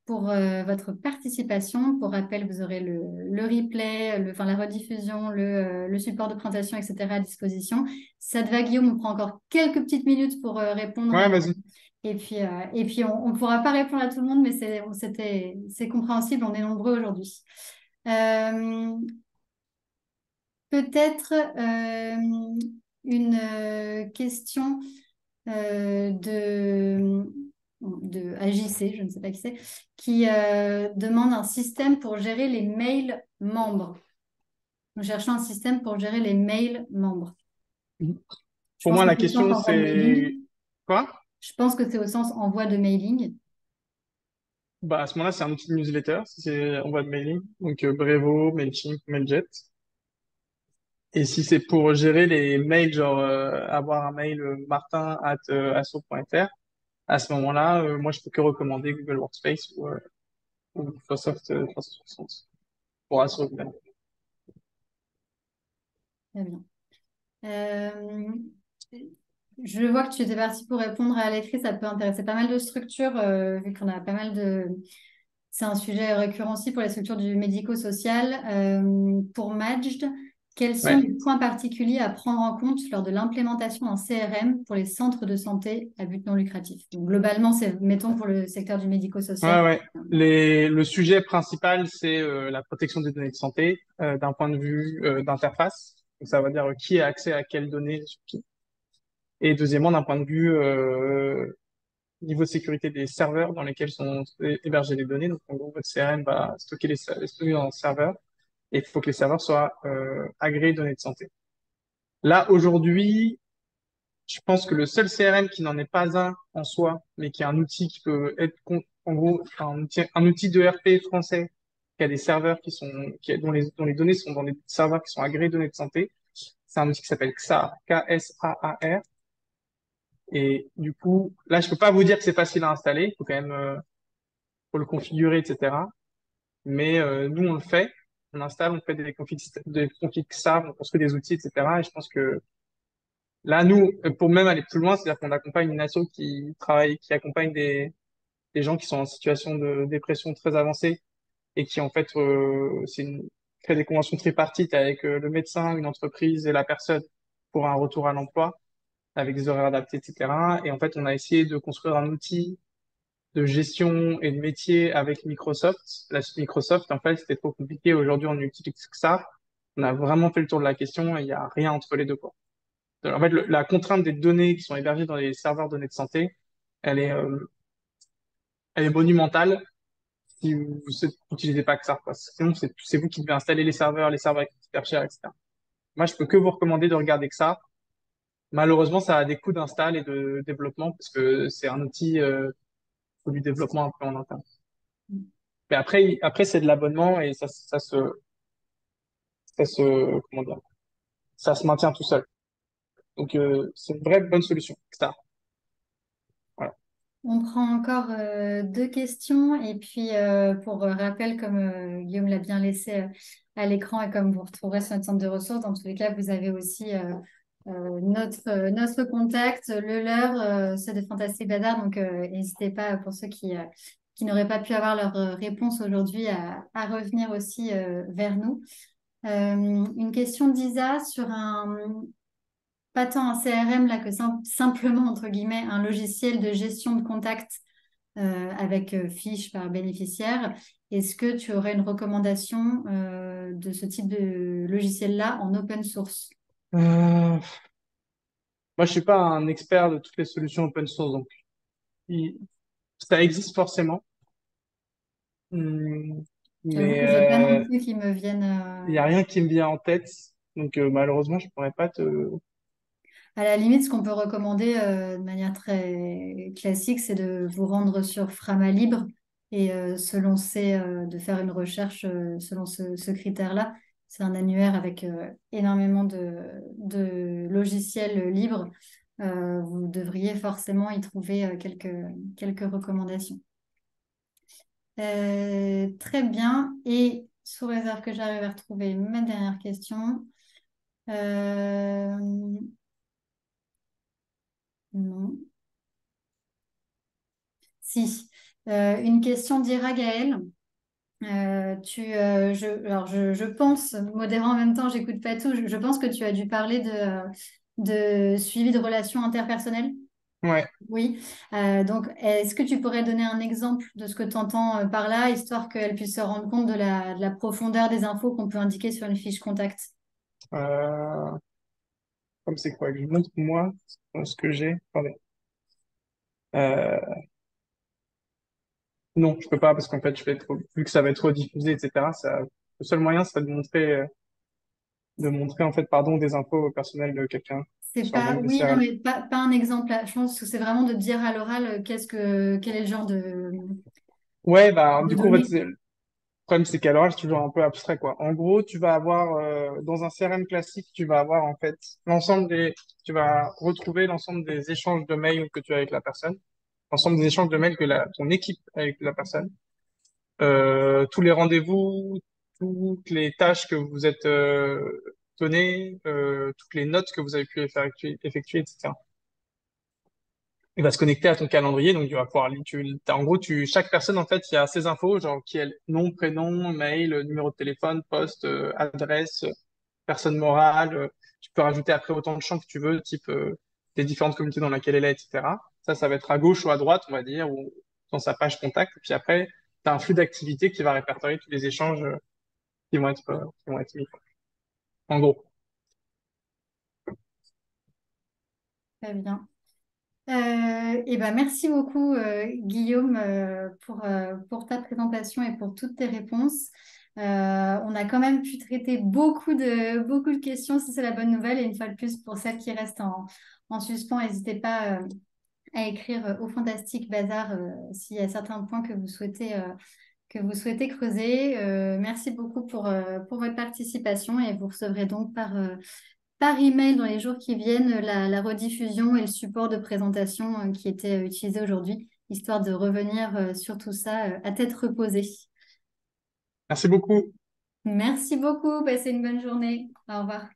votre participation. Pour rappel, vous aurez le replay, enfin, la rediffusion, le support de présentation, etc. à disposition. Si ça te va, Guillaume, on prend encore quelques petites minutes pour répondre. Ouais, vas-y. Et puis on ne pourra pas répondre à tout le monde, mais c'est compréhensible. On est nombreux aujourd'hui. Euh, Peut-être une question de AJC, je ne sais pas qui c'est, qui demande un système pour gérer les mails membres. Nous cherchons un système pour gérer les mails membres. Je Pour pense moi, que la c'est au sens question, envoi de mailing. c'est quoi? Je pense que c'est au sens envoi de mailing. Bah, à ce moment-là, c'est un outil de newsletter, si c'est envoi de mailing. Donc, Brevo, Mailchimp, Mailjet. Et si c'est pour gérer les mails, genre avoir un mail martin@asso.fr, à ce moment-là, moi, je peux que recommander Google Workspace ou Microsoft 360 pour Asso, évidemment. Très bien. Euh, je vois que tu étais parti pour répondre à l'écrit. Ça peut intéresser pas mal de structures, vu qu'on a pas mal de... C'est un sujet récurrent aussi pour les structures du médico-social. Pour Majd, quels sont Ouais. les points particuliers à prendre en compte lors de l'implémentation d'un CRM pour les centres de santé à but non lucratif? Donc, globalement, mettons pour le secteur du médico-social. Ouais, ouais. Le sujet principal, c'est la protection des données de santé d'un point de vue d'interface. Donc, ça va dire qui a accès à quelles données sur qui. Et deuxièmement, d'un point de vue niveau de sécurité des serveurs dans lesquels sont hébergées les données. Donc, en gros, votre CRM va stocker les données dans un serveur et il faut que les serveurs soient agréés données de santé. Là, aujourd'hui, je pense que le seul CRM qui n'en est pas un en soi, mais qui est un outil qui peut être, en gros, un outil de RP français qui a des serveurs dont les données sont dans des serveurs qui sont agréés données de santé, c'est un outil qui s'appelle XAR, K-S-A-A-R. Et du coup, là, je peux pas vous dire que c'est facile à installer. Il faut quand même, faut le configurer, etc. Mais nous, on le fait. On installe, on fait des configs XAR, on construit des outils, etc. Et je pense que là, nous, pour même aller plus loin, c'est-à-dire qu'on accompagne une asso qui travaille, qui accompagne des des gens qui sont en situation de dépression très avancée et qui en fait créent des conventions tripartites avec le médecin, une entreprise et la personne pour un retour à l'emploi avec des horaires adaptés, etc. Et en fait, on a essayé de construire un outil de gestion et de métier avec Microsoft. La suite Microsoft, en fait, c'était trop compliqué. Aujourd'hui, on utilise que ça. On a vraiment fait le tour de la question et il n'y a rien entre les deux, quoi. En fait, la contrainte des données qui sont hébergées dans les serveurs données de santé, elle est, euh, elle est monumentale si vous n'utilisez pas que ça, quoi. Sinon, c'est vous qui devez installer les serveurs qui coûtent super cher, etc. Moi, je peux que vous recommander de regarder que ça. Malheureusement, ça a des coûts d'install et de développement parce que c'est un outil pour du développement un peu en interne. Mais après c'est de l'abonnement et comment dire, ça se maintient tout seul. Donc, c'est une vraie bonne solution, etc. Voilà. On prend encore deux questions et puis pour rappel, comme Guillaume l'a bien laissé à l'écran et comme vous retrouverez sur notre centre de ressources, dans tous les cas, vous avez aussi notre contact, le leur, ceux de Fantastic Bazar. Donc, n'hésitez pas pour ceux qui n'auraient pas pu avoir leur réponse aujourd'hui à revenir aussi vers nous. Une question d'Isa sur pas tant un CRM là que simplement, entre guillemets, un logiciel de gestion de contact avec fiches par bénéficiaire. Est-ce que tu aurais une recommandation de ce type de logiciel-là en open source? Euh, Moi, je suis pas un expert de toutes les solutions open source, donc il- ça existe forcément. Hum, J'avoue mais que j'ai pas non plus qui me viennent. il y a rien qui me vient en tête, donc malheureusement, je pourrais pas te. À la limite, ce qu'on peut recommander de manière très classique, c'est de vous rendre sur Frama Libre et de faire une recherche selon ce critère-là. C'est un annuaire avec énormément de logiciels libres. Vous devriez forcément y trouver quelques recommandations. Très bien. Et sous réserve que j'arrive à retrouver ma dernière question. Euh, non. Si. Une question d'Ira Gaël. Je pense, modérant en même temps, j'écoute pas tout, je pense que tu as dû parler de suivi de relations interpersonnelles. Ouais. Oui. Donc, est-ce que tu pourrais donner un exemple de ce que tu entends par là, histoire qu'elle puisse se rendre compte de la profondeur des infos qu'on peut indiquer sur une fiche contact? Euh, Comme c'est quoi? Je vous montre moi ce que j'ai. Attendez. Euh, non, je peux pas parce qu'en fait, vu que ça va être rediffusé, etc. Le seul moyen serait de montrer en fait, pardon, des infos personnelles de quelqu'un C'est sur pas, même le oui, non, CRM. mais pas un exemple là. Je pense que c'est vraiment de dire à l'oral quel est le genre Ouais, bah, de du coup, en fait, données. le problème, c'est qu'à l'oral, c'est toujours un peu abstrait, quoi. En gros, tu vas avoir, dans un CRM classique, tu vas avoir, en fait, tu vas retrouver l'ensemble des échanges de mails que tu as avec la personne, l'ensemble des échanges de mails que ton équipe a avec la personne, tous les rendez-vous, toutes les tâches que vous êtes, données, toutes les notes que vous avez pu effectuer, etc. Il va se connecter à ton calendrier, donc tu vas pouvoir, en gros, chaque personne, en fait, il y a ses infos, genre, qui est nom, prénom, mail, numéro de téléphone, poste, adresse, personne morale. Tu peux rajouter après autant de champs que tu veux, type, des différentes communautés dans lesquelles elle est, etc. Ça va être à gauche ou à droite, on va dire, ou dans sa page contact. Et puis après, tu as un flux d'activités qui va répertorier tous les échanges, qui vont être mis, quoi. En gros. Très bien. Eh ben, merci beaucoup, Guillaume, pour ta présentation et pour toutes tes réponses. On a quand même pu traiter beaucoup de questions, ça c'est la bonne nouvelle. Et une fois de plus, pour celles qui restent en suspens, n'hésitez pas à écrire au Fantastique Bazar s'il y a certains points que vous souhaitez creuser. Merci beaucoup pour votre participation et vous recevrez donc par email dans les jours qui viennent la rediffusion et le support de présentation qui était utilisé aujourd'hui, histoire de revenir sur tout ça à tête reposée. Merci beaucoup. Merci beaucoup, passez une bonne journée. Au revoir.